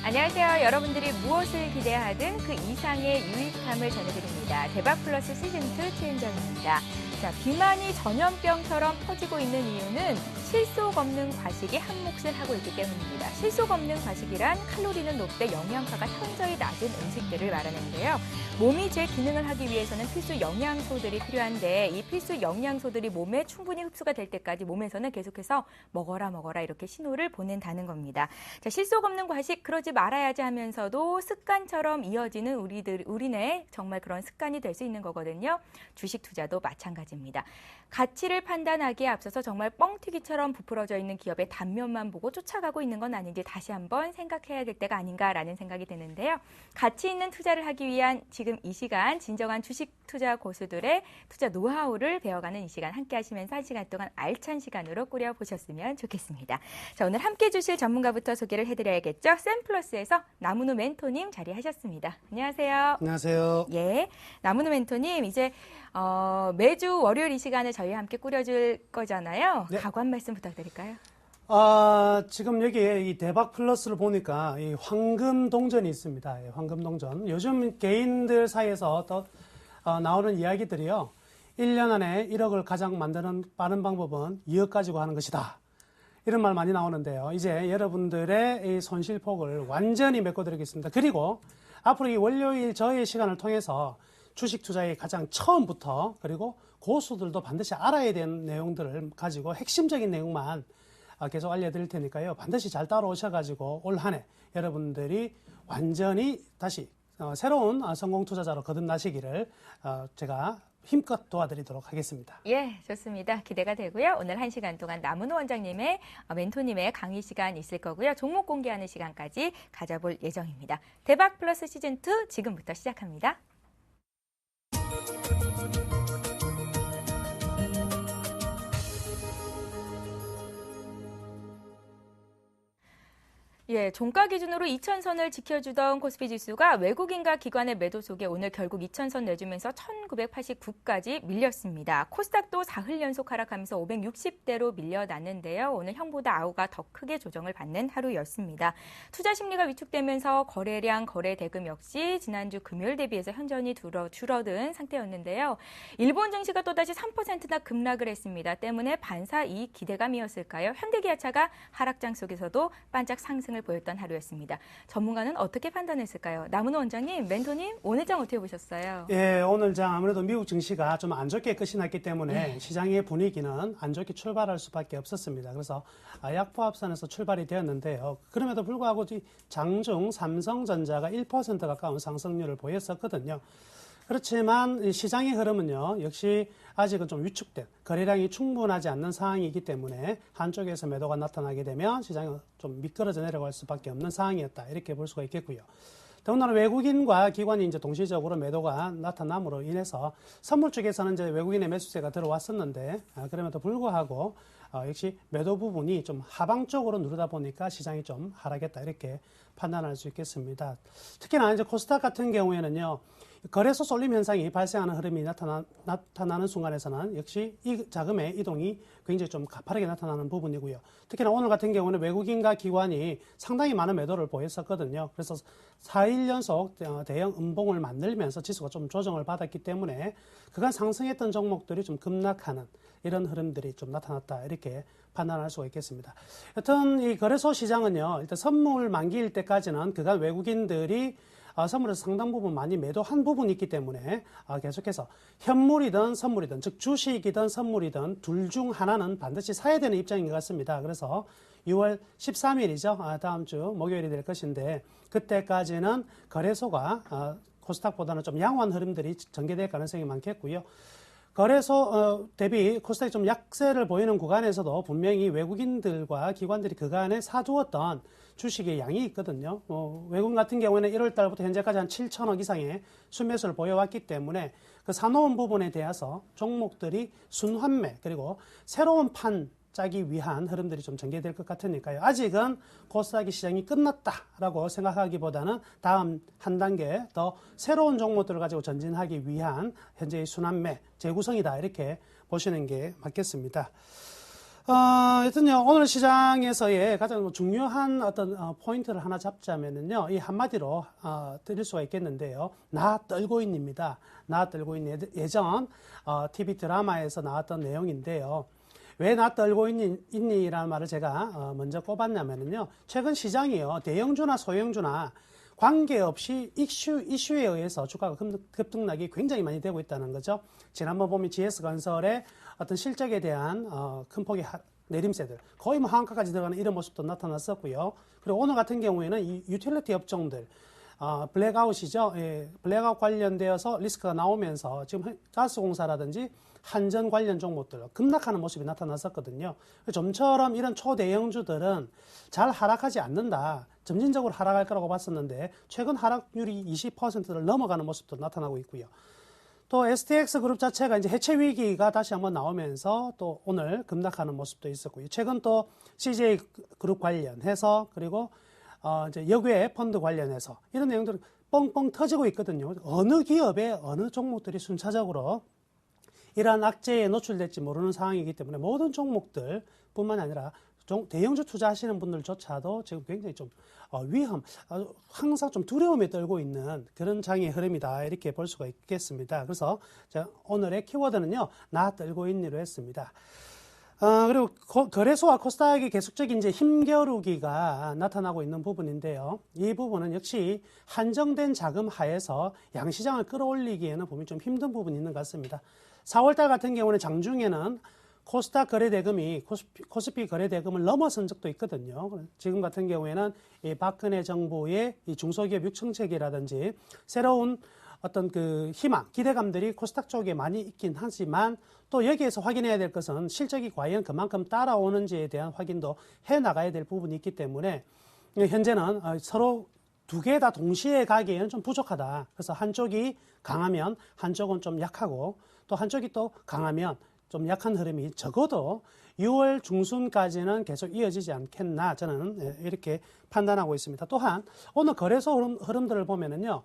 안녕하세요. 여러분들이 무엇을 기대하든 그 이상의 유익함을 전해드립니다. 대박플러스 시즌2 최은정입니다. 자, 비만이 전염병처럼 퍼지고 있는 이유는 실속 없는 과식이 한 몫을 하고 있기 때문입니다. 실속 없는 과식이란 칼로리는 높되 영양가가 현저히 낮은 음식들을 말하는데요. 몸이 제 기능을 하기 위해서는 필수 영양소들이 필요한데 이 필수 영양소들이 몸에 충분히 흡수가 될 때까지 몸에서는 계속해서 먹어라 이렇게 신호를 보낸다는 겁니다. 자, 실속 없는 과식 그러지 말아야지 하면서도 습관처럼 이어지는 우리네 정말 그런 습관이 될 수 있는 거거든요. 주식 투자도 마찬가지입니다. 가치를 판단하기에 앞서서 정말 뻥튀기처럼 부풀어져 있는 기업의 단면만 보고 쫓아가고 있는 건 아닌지 다시 한번 생각해야 될 때가 아닌가라는 생각이 드는데요. 가치 있는 투자를 하기 위한 지금 이 시간 진정한 주식 투자 고수들의 투자 노하우를 배워가는 이 시간 함께 하시면서 1시간 동안 알찬 시간으로 꾸려보셨으면 좋겠습니다. 자, 오늘 함께 해주실 전문가부터 소개를 해드려야겠죠. 샘플러스에서 나문우 멘토님 자리하셨습니다. 안녕하세요. 안녕하세요. 예, 나문우 멘토님 이제 매주 월요일 이 시간을 저희와 함께 꾸려줄 거잖아요. 네. 각오 한 말씀 부탁드릴까요? 지금 여기에 이 대박 플러스를 보니까 이 황금 동전이 있습니다. 예, 황금 동전. 요즘 개인들 사이에서 또 나오는 이야기들이요. 1년 안에 1억을 가장 만드는 빠른 방법은 2억 가지고 하는 것이다. 이런 말 많이 나오는데요. 이제 여러분들의 이 손실폭을 완전히 메꿔드리겠습니다. 그리고 앞으로 이 월요일 저의 시간을 통해서 주식 투자의 가장 처음부터 그리고 고수들도 반드시 알아야 되는 내용들을 가지고 핵심적인 내용만 계속 알려드릴 테니까요. 반드시 잘 따라오셔가지고 올 한 해 여러분들이 완전히 다시 새로운 성공 투자자로 거듭나시기를 제가 힘껏 도와드리도록 하겠습니다. 예, 좋습니다. 기대가 되고요. 오늘 1시간 동안 나문우 원장님의 멘토님의 강의 시간 있을 거고요. 종목 공개하는 시간까지 가져볼 예정입니다. 대박 플러스 시즌2 지금부터 시작합니다. 예, 종가 기준으로 2000선을 지켜주던 코스피 지수가 외국인과 기관의 매도 속에 오늘 결국 2000선 내주면서 1989까지 밀렸습니다. 코스닥도 사흘 연속 하락하면서 560대로 밀려났는데요. 오늘 형보다 아우가 더 크게 조정을 받는 하루였습니다. 투자 심리가 위축되면서 거래량, 거래 대금 역시 지난주 금요일 대비해서 현저히 줄어든 상태였는데요. 일본 증시가 또다시 3%나 급락을 했습니다. 때문에 반사 이익 기대감이었을까요? 현대기아차가 하락장 속에서도 반짝 상승을 보였던 하루였습니다. 전문가는 어떻게 판단했을까요? 나문우 원장님, 멘토님, 오늘 장 어떻게 보셨어요? 예, 오늘 장 아무래도 미국 증시가 좀 안 좋게 끝이 났기 때문에 시장의 분위기는 안 좋게 출발할 수밖에 없었습니다. 그래서 약보합선에서 출발이 되었는데요. 그럼에도 불구하고 장중 삼성전자가 1% 가까운 상승률을 보였었거든요. 그렇지만 시장의 흐름은요, 역시 아직은 좀 위축된, 거래량이 충분하지 않는 상황이기 때문에 한쪽에서 매도가 나타나게 되면 시장은 좀 미끄러져 내려갈 수밖에 없는 상황이었다. 이렇게 볼 수가 있겠고요. 더군다나 외국인과 기관이 이제 동시적으로 매도가 나타남으로 인해서 선물 쪽에서는 이제 외국인의 매수세가 들어왔었는데, 그럼에도 불구하고 역시 매도 부분이 좀 하방 쪽으로 누르다 보니까 시장이 좀 하락했다. 이렇게 판단할 수 있겠습니다. 특히나 이제 코스닥 같은 경우에는요, 거래소 쏠림 현상이 발생하는 흐름이 나타나는 순간에서는 역시 이 자금의 이동이 굉장히 좀 가파르게 나타나는 부분이고요. 특히나 오늘 같은 경우는 외국인과 기관이 상당히 많은 매도를 보였었거든요. 그래서 4일 연속 대형 음봉을 만들면서 지수가 좀 조정을 받았기 때문에 그간 상승했던 종목들이 좀 급락하는 이런 흐름들이 좀 나타났다. 이렇게 판단할 수가 있겠습니다. 여튼 이 거래소 시장은요, 일단 선물 만기일 때까지는 그간 외국인들이 선물에서 상당 부분 많이 매도한 부분이 있기 때문에 계속해서 현물이든 선물이든, 즉 주식이든 선물이든 둘 중 하나는 반드시 사야 되는 입장인 것 같습니다. 그래서 6월 13일이죠. 다음 주 목요일이 될 것인데 그때까지는 거래소가 코스닥보다는 좀 양호한 흐름들이 전개될 가능성이 많겠고요. 거래소 대비 코스닥이 좀 약세를 보이는 구간에서도 분명히 외국인들과 기관들이 그간에 사두었던 주식의 양이 있거든요. 외국인 같은 경우에는 1월 달부터 현재까지 한 7천억 이상의 순매수를 보여왔기 때문에 그 사놓은 부분에 대해서 종목들이 순환매 그리고 새로운 판 짜기 위한 흐름들이 좀 전개될 것 같으니까요. 아직은 코스닥 시장이 끝났다라고 생각하기보다는 다음 한 단계 더 새로운 종목들을 가지고 전진하기 위한 현재의 순환매 재구성이다 이렇게 보시는 게 맞겠습니다. 하여튼요, 오늘 시장에서의 가장 중요한 어떤 포인트를 하나 잡자면은요, 이 한마디로 드릴 수가 있겠는데요. 나 떨고인입니다. 나 떨고인 예전 TV 드라마에서 나왔던 내용인데요. 왜 나 떨고 있니라는 말을 제가 먼저 꼽았냐면은요, 최근 시장이요, 대형주나 소형주나 관계없이 이슈에 의해서 주가가 급등락이 굉장히 많이 되고 있다는 거죠. 지난번 보면 GS건설의 어떤 실적에 대한 큰 폭의 내림세들, 거의 뭐 하한가까지 들어가는 이런 모습도 나타났었고요. 그리고 오늘 같은 경우에는 이 유틸리티 업종들, 블랙아웃이죠. 예, 블랙아웃 관련되어서 리스크가 나오면서 지금 가스공사라든지 한전 관련 종목들 급락하는 모습이 나타났었거든요. 좀처럼 이런 초대형주들은 잘 하락하지 않는다. 점진적으로 하락할 거라고 봤었는데 최근 하락률이 20%를 넘어가는 모습도 나타나고 있고요. 또 STX 그룹 자체가 이제 해체 위기가 다시 한번 나오면서 또 오늘 급락하는 모습도 있었고요. 최근 또 CJ 그룹 관련해서 그리고 이제 역외 펀드 관련해서 이런 내용들이 뻥뻥 터지고 있거든요. 어느 기업의 어느 종목들이 순차적으로 이러한 악재에 노출될지 모르는 상황이기 때문에 모든 종목들 뿐만 아니라 대형주 투자하시는 분들조차도 지금 굉장히 좀 항상 좀 두려움에 떨고 있는 그런 장의 흐름이다. 이렇게 볼 수가 있겠습니다. 그래서 제가 오늘의 키워드는요, 나 떨고 있니로 했습니다. 그리고 거래소와 코스닥의 계속적인 이제 힘겨루기가 나타나고 있는 부분인데요. 이 부분은 역시 한정된 자금 하에서 양시장을 끌어올리기에는 보면 좀 힘든 부분이 있는 것 같습니다. 4월달 같은 경우는 장중에는 코스닥 거래대금이 코스피 거래대금을 넘어선 적도 있거든요. 지금 같은 경우에는 이 박근혜 정부의 이 중소기업 육성책이라든지 새로운 어떤 그 희망, 기대감들이 코스닥 쪽에 많이 있긴 하지만 또 여기에서 확인해야 될 것은 실적이 과연 그만큼 따라오는지에 대한 확인도 해 나가야 될 부분이 있기 때문에 현재는 서로 두 개 다 동시에 가기에는 좀 부족하다. 그래서 한쪽이 강하면 한쪽은 좀 약하고 또 한쪽이 또 강하면 좀 약한 흐름이 적어도 6월 중순까지는 계속 이어지지 않겠나 저는 이렇게 판단하고 있습니다. 또한 오늘 거래소 흐름들을 보면은요,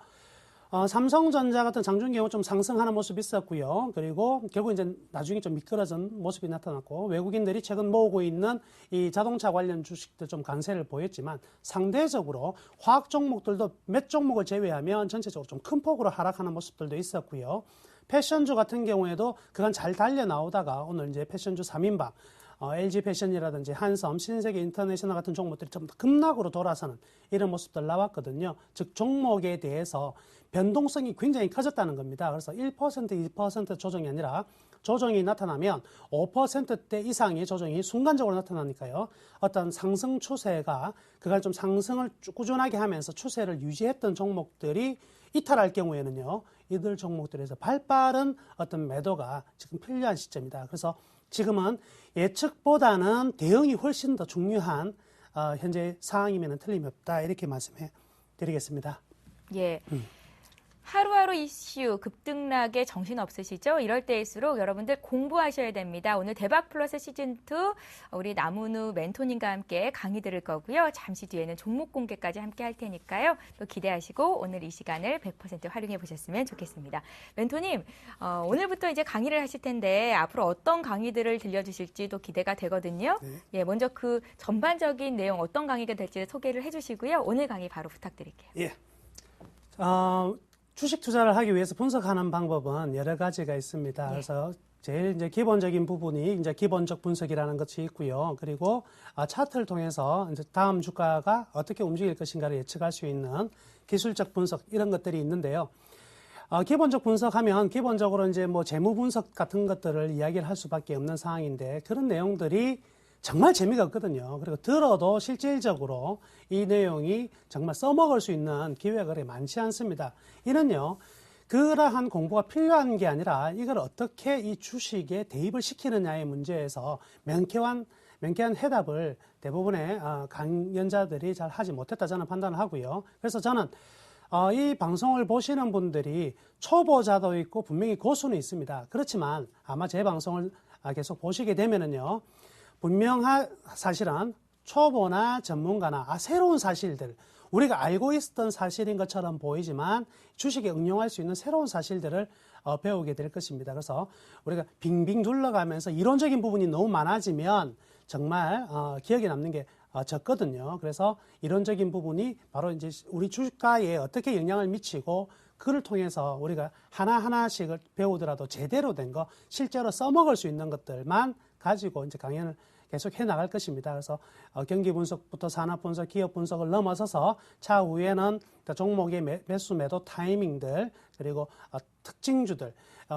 삼성전자 같은 장중 경우 좀 상승하는 모습이 있었고요. 그리고 결국 이제 나중에 좀 미끄러진 모습이 나타났고 외국인들이 최근 모으고 있는 이 자동차 관련 주식들 좀 강세를 보였지만 상대적으로 화학 종목들도 몇 종목을 제외하면 전체적으로 좀 큰 폭으로 하락하는 모습들도 있었고요. 패션주 같은 경우에도 그간 잘 달려 나오다가 오늘 이제 패션주 3인방, LG 패션이라든지 한섬, 신세계 인터내셔널 같은 종목들이 좀 급락으로 돌아서는 이런 모습들 나왔거든요. 즉 종목에 대해서 변동성이 굉장히 커졌다는 겁니다. 그래서 1%, 2% 조정이 아니라 조정이 나타나면 5%대 이상의 조정이 순간적으로 나타나니까요. 어떤 상승 추세가 그간 좀 상승을 꾸준하게 하면서 추세를 유지했던 종목들이 이탈할 경우에는요, 이들 종목들에서 발빠른 어떤 매도가 지금 필요한 시점이다. 그래서 지금은 예측보다는 대응이 훨씬 더 중요한 현재 상황이면 틀림이 없다. 이렇게 말씀해 드리겠습니다. 예. 하루하루 이슈 급등락에 정신 없으시죠? 이럴 때일수록 여러분들 공부하셔야 됩니다. 오늘 대박 플러스 시즌2 우리 남은우 멘토님과 함께 강의 들을 거고요. 잠시 뒤에는 종목 공개까지 함께 할 테니까요. 또 기대하시고 오늘 이 시간을 100% 활용해 보셨으면 좋겠습니다. 멘토님, 오늘부터 이제 강의를 하실 텐데 앞으로 어떤 강의들을 들려주실지 또 기대가 되거든요. 네. 예, 먼저 그 전반적인 내용 어떤 강의가 될지 소개를 해주시고요. 오늘 강의 바로 부탁드릴게요. 예. 주식 투자를 하기 위해서 분석하는 방법은 여러 가지가 있습니다. 그래서 제일 이제 기본적인 부분이 이제 기본적 분석이라는 것이 있고요. 그리고 차트를 통해서 이제 다음 주가가 어떻게 움직일 것인가를 예측할 수 있는 기술적 분석 이런 것들이 있는데요. 기본적 분석하면 기본적으로 이제 뭐 재무 분석 같은 것들을 이야기를 할 수밖에 없는 상황인데 그런 내용들이 정말 재미가 없거든요. 그리고 들어도 실질적으로 이 내용이 정말 써먹을 수 있는 기회가 그렇게 많지 않습니다. 이는요, 그러한 공부가 필요한 게 아니라 이걸 어떻게 이 주식에 대입을 시키느냐의 문제에서 명쾌한 해답을 대부분의 강연자들이 잘 하지 못했다 저는 판단을 하고요. 그래서 저는 이 방송을 보시는 분들이 초보자도 있고 분명히 고수는 있습니다. 그렇지만 아마 제 방송을 계속 보시게 되면은요, 분명한 사실은 초보나 전문가나 새로운 사실들, 우리가 알고 있었던 사실인 것처럼 보이지만 주식에 응용할 수 있는 새로운 사실들을 배우게 될 것입니다. 그래서 우리가 빙빙 둘러가면서 이론적인 부분이 너무 많아지면 정말 기억에 남는 게 적거든요. 그래서 이론적인 부분이 바로 이제 우리 주가에 어떻게 영향을 미치고 그를 통해서 우리가 하나하나씩을 배우더라도 제대로 된 거 실제로 써먹을 수 있는 것들만 가지고 이제 강연을 계속 해 나갈 것입니다. 그래서 경기 분석부터 산업 분석, 기업 분석을 넘어서서 차후에는 종목의 매수 매도 타이밍들 그리고 특징주들,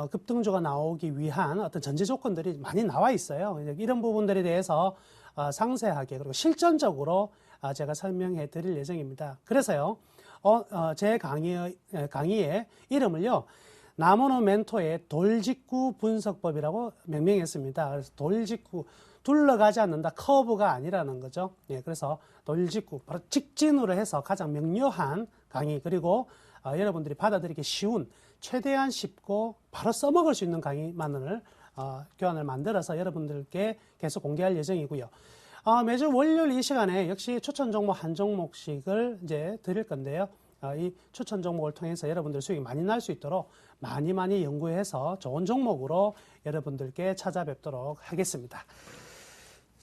급등주가 나오기 위한 어떤 전제 조건들이 많이 나와 있어요. 이런 부분들에 대해서 상세하게 그리고 실전적으로 제가 설명해 드릴 예정입니다. 그래서요, 제 강의의 이름을요, 나무노 멘토의 돌직구 분석법이라고 명명했습니다. 그래서 돌직구, 둘러가지 않는다, 커브가 아니라는 거죠. 예, 그래서 돌직구, 바로 직진으로 해서 가장 명료한 강의, 그리고 여러분들이 받아들이기 쉬운, 최대한 쉽고 바로 써먹을 수 있는 강의만을 교환을 만들어서 여러분들께 계속 공개할 예정이고요. 매주 월요일 이 시간에 역시 추천 종목 한 종목씩을 이제 드릴 건데요. 이 추천 종목을 통해서 여러분들 수익이 많이 날 수 있도록 많이 연구해서 좋은 종목으로 여러분들께 찾아뵙도록 하겠습니다.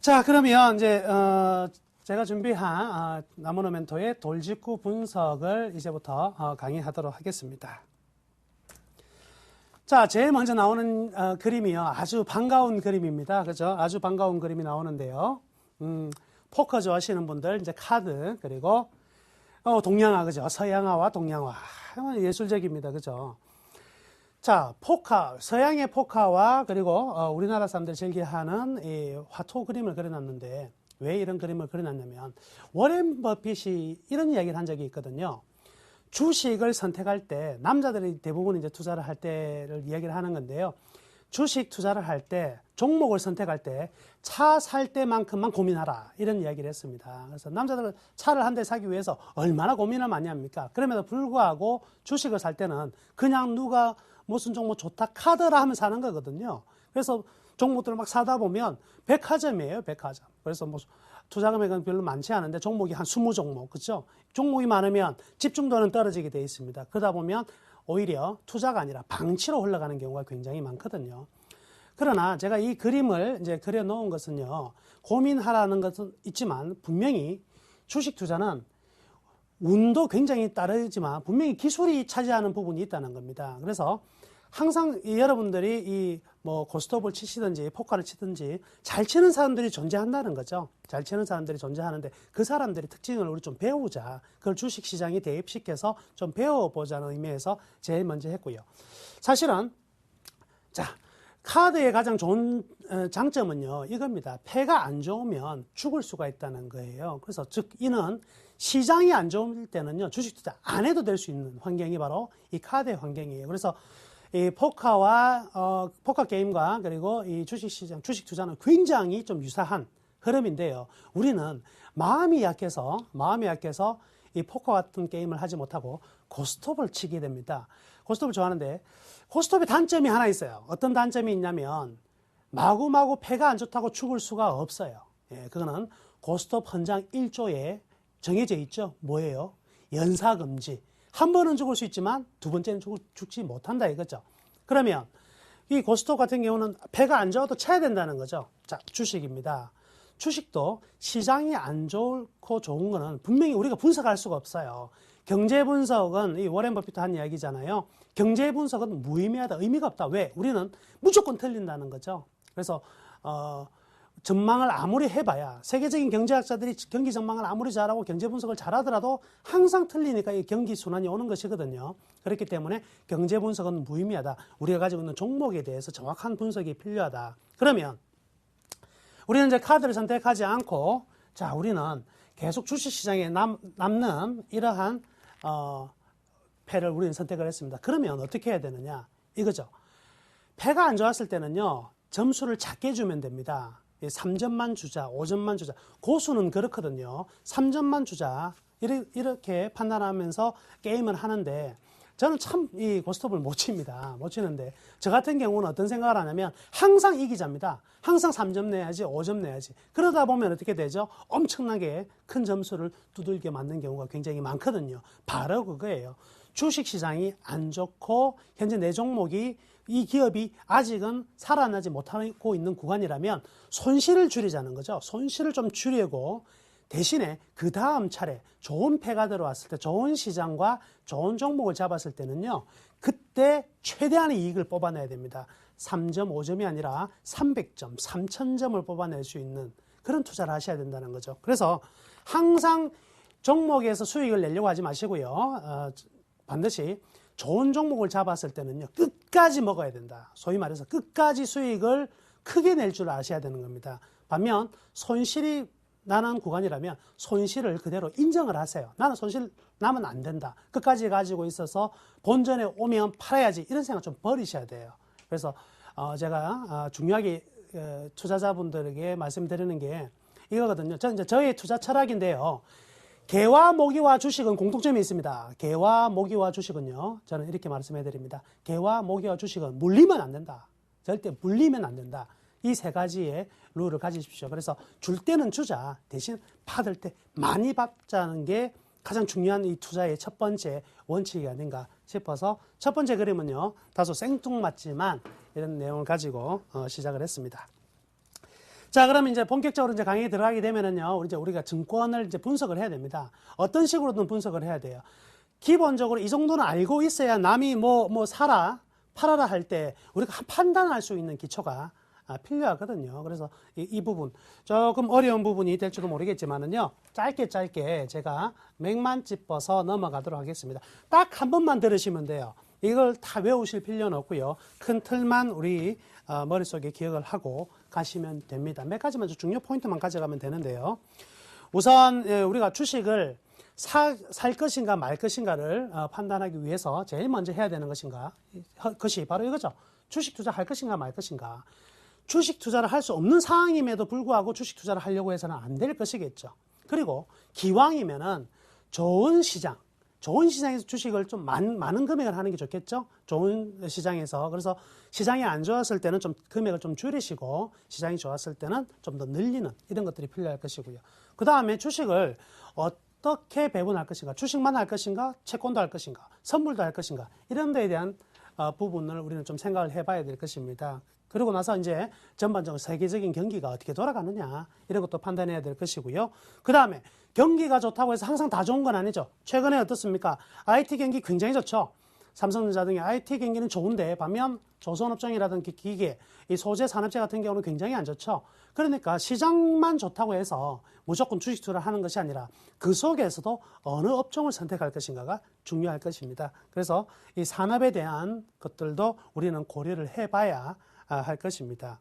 자, 그러면 이제 제가 준비한 나무노 멘토의 돌직구 분석을 이제부터 강의하도록 하겠습니다. 자, 제일 먼저 나오는 그림이요. 아주 반가운 그림입니다. 그죠? 아주 반가운 그림이 나오는데요. 포커 좋아하시는 분들, 이제 카드, 그리고 동양화, 그죠? 서양화와 동양화. 예술적입니다. 그죠? 자, 포카, 서양의 포카와 그리고 우리나라 사람들이 즐겨하는 이 화토 그림을 그려놨는데 왜 이런 그림을 그려놨냐면 워렌 버핏이 이런 이야기를 한 적이 있거든요. 주식을 선택할 때 남자들이 대부분 이제 투자를 할 때를 이야기를 하는 건데요. 주식 투자를 할 때 종목을 선택할 때 차 살 때만큼만 고민하라 이런 이야기를 했습니다. 그래서 남자들은 차를 한 대 사기 위해서 얼마나 고민을 많이 합니까? 그럼에도 불구하고 주식을 살 때는 그냥 누가 무슨 종목 좋다 카더라 하면 사는 거거든요. 그래서 종목들을 막 사다 보면 백화점이에요, 백화점. 그래서 뭐 투자 금액은 별로 많지 않은데 종목이 한 20종목, 그렇죠? 종목이 많으면 집중도는 떨어지게 돼 있습니다. 그러다 보면 오히려 투자가 아니라 방치로 흘러가는 경우가 굉장히 많거든요. 그러나 제가 이 그림을 이제 그려 놓은 것은요, 고민하라는 것은 있지만 분명히 주식 투자는 운도 굉장히 따르지만 분명히 기술이 차지하는 부분이 있다는 겁니다. 그래서 항상 여러분들이 이 뭐 고스톱을 치시든지 포커를 치든지 잘 치는 사람들이 존재한다는 거죠. 잘 치는 사람들이 존재하는데 그 사람들의 특징을 우리 좀 배우자. 그걸 주식시장에 대입시켜서 좀 배워보자는 의미에서 제일 먼저 했고요. 사실은 자, 카드의 가장 좋은 장점은요, 이겁니다. 패가 안 좋으면 죽을 수가 있다는 거예요. 그래서 즉 이는 시장이 안 좋을 때는요, 주식 투자 안 해도 될 수 있는 환경이 바로 이 카드의 환경이에요. 그래서 이 포커와 포커 게임과 그리고 이 주식 시장, 주식 투자는 굉장히 좀 유사한 흐름인데요. 우리는 마음이 약해서 이 포커 같은 게임을 하지 못하고 고스톱을 치게 됩니다. 고스톱을 좋아하는데 고스톱의 단점이 하나 있어요. 어떤 단점이 있냐면 마구마구 패가 안 좋다고 죽을 수가 없어요. 예, 그거는 고스톱 헌장 1조에 정해져 있죠. 뭐예요? 연사금지. 한 번은 죽을 수 있지만 두 번째는 죽지 못한다 이거죠. 그러면 이 고스톱 같은 경우는 패가 안 좋아도 쳐야 된다는 거죠. 자, 주식입니다. 주식도 시장이 안 좋고 좋은 거는 분명히 우리가 분석할 수가 없어요. 경제 분석은 이 워렌 버핏도 한 이야기잖아요. 경제 분석은 무의미하다, 의미가 없다. 왜? 우리는 무조건 틀린다는 거죠. 그래서 전망을 아무리 해봐야 세계적인 경제학자들이 경기 전망을 아무리 잘하고 경제 분석을 잘하더라도 항상 틀리니까 이 경기 순환이 오는 것이거든요. 그렇기 때문에 경제 분석은 무의미하다. 우리가 가지고 있는 종목에 대해서 정확한 분석이 필요하다. 그러면 우리는 이제 카드를 선택하지 않고 자, 우리는 계속 주식시장에 남는 이러한 패를 우리는 선택을 했습니다. 그러면 어떻게 해야 되느냐? 이거죠. 패가 안 좋았을 때는요, 점수를 작게 주면 됩니다. 3점만 주자, 5점만 주자. 고수는 그렇거든요. 3점만 주자. 이렇게 판단하면서 게임을 하는데 저는 참 이 고스톱을 못 칩니다. 못 치는데 저 같은 경우는 어떤 생각을 하냐면 항상 이기자입니다. 항상 3점 내야지 5점 내야지. 그러다 보면 어떻게 되죠? 엄청나게 큰 점수를 두들겨 맞는 경우가 굉장히 많거든요. 바로 그거예요. 주식시장이 안 좋고 현재 내 종목이 이 기업이 아직은 살아나지 못하고 있는 구간이라면 손실을 줄이자는 거죠. 손실을 좀 줄이고 대신에 그 다음 차례 좋은 패가 들어왔을 때 좋은 시장과 좋은 종목을 잡았을 때는요. 그때 최대한의 이익을 뽑아내야 됩니다. 3점, 5점이 아니라 300점, 3000점을 뽑아낼 수 있는 그런 투자를 하셔야 된다는 거죠. 그래서 항상 종목에서 수익을 내려고 하지 마시고요. 반드시 좋은 종목을 잡았을 때는요. 끝까지 먹어야 된다. 소위 말해서 끝까지 수익을 크게 낼 줄 아셔야 되는 겁니다. 반면 손실이 나는 구간이라면 손실을 그대로 인정을 하세요. 나는 손실 나면 안 된다. 끝까지 가지고 있어서 본전에 오면 팔아야지. 이런 생각 좀 버리셔야 돼요. 그래서 제가 중요하게 투자자분들에게 말씀드리는 게 이거거든요. 저의 투자 철학인데요. 개와 모기와 주식은 공통점이 있습니다. 개와 모기와 주식은요. 저는 이렇게 말씀해 드립니다. 개와 모기와 주식은 물리면 안 된다. 절대 물리면 안 된다. 이 세 가지의 룰을 가지십시오. 그래서 줄 때는 주자. 대신 받을 때 많이 받자는 게 가장 중요한 이 투자의 첫 번째 원칙이 아닌가 싶어서 첫 번째 그림은요. 다소 생뚱맞지만 이런 내용을 가지고 시작을 했습니다. 자, 그럼 이제 본격적으로 이제 강의에 들어가게 되면은요. 우리가 증권을 이제 분석을 해야 됩니다. 어떤 식으로든 분석을 해야 돼요. 기본적으로 이 정도는 알고 있어야 남이 사라, 팔아라 할 때 우리가 판단할 수 있는 기초가 필요하거든요. 그래서 이 부분 조금 어려운 부분이 될지도 모르겠지만은요. 짧게 제가 맥만 짚어서 넘어가도록 하겠습니다. 딱 한 번만 들으시면 돼요. 이걸 다 외우실 필요는 없고요. 큰 틀만 우리 머릿속에 기억을 하고 가시면 됩니다. 몇 가지만 중요 포인트만 가져가면 되는데요. 우선 우리가 주식을 살 것인가 말 것인가를 판단하기 위해서 제일 먼저 해야 되는 것이 바로 이거죠. 주식 투자할 것인가 말 것인가. 주식 투자를 할 수 없는 상황임에도 불구하고 주식 투자를 하려고 해서는 안 될 것이겠죠. 그리고 기왕이면은 좋은 시장에서 주식을 좀 많은 금액을 하는 게 좋겠죠. 좋은 시장에서. 그래서 시장이 안 좋았을 때는 좀 금액을 좀 줄이시고 시장이 좋았을 때는 좀 더 늘리는 이런 것들이 필요할 것이고요. 그 다음에 주식을 어떻게 배분할 것인가, 주식만 할 것인가, 채권도 할 것인가, 선물도 할 것인가 이런 데에 대한 부분을 우리는 좀 생각을 해봐야 될 것입니다. 그리고 나서 이제 전반적으로 세계적인 경기가 어떻게 돌아가느냐 이런 것도 판단해야 될 것이고요. 그 다음에 경기가 좋다고 해서 항상 다 좋은 건 아니죠. 최근에 어떻습니까? IT 경기 굉장히 좋죠. 삼성전자 등의 IT 경기는 좋은데 반면 조선업종이라든지 기계, 이 소재 산업재 같은 경우는 굉장히 안 좋죠. 그러니까 시장만 좋다고 해서 무조건 주식 투자를 하는 것이 아니라 그 속에서도 어느 업종을 선택할 것인가가 중요할 것입니다. 그래서 이 산업에 대한 것들도 우리는 고려를 해봐야 할 것입니다.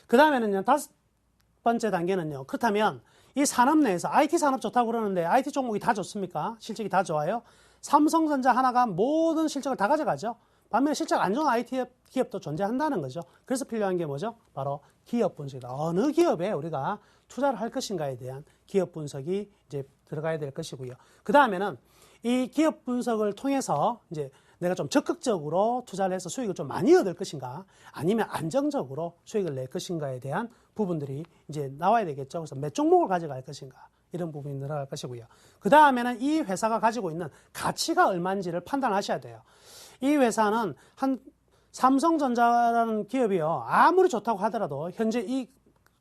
그 다음에는요, 5번째 단계는요, 그렇다면 이 산업 내에서 IT 산업 좋다고 그러는데 IT 종목이 다 좋습니까? 실적이 다 좋아요? 삼성전자 하나가 모든 실적을 다 가져가죠. 반면에 실적 안 좋은 IT 기업도 존재한다는 거죠. 그래서 필요한 게 뭐죠? 바로 기업 분석이다. 어느 기업에 우리가 투자를 할 것인가에 대한 기업 분석이 이제 들어가야 될 것이고요. 그 다음에는 이 기업 분석을 통해서 이제 내가 좀 적극적으로 투자를 해서 수익을 좀 많이 얻을 것인가 아니면 안정적으로 수익을 낼 것인가에 대한 부분들이 이제 나와야 되겠죠. 그래서 몇 종목을 가져갈 것인가 이런 부분이 늘어날 것이고요. 그 다음에는 이 회사가 가지고 있는 가치가 얼마인지를 판단하셔야 돼요. 이 회사는 한 삼성전자라는 기업이요. 아무리 좋다고 하더라도 현재 이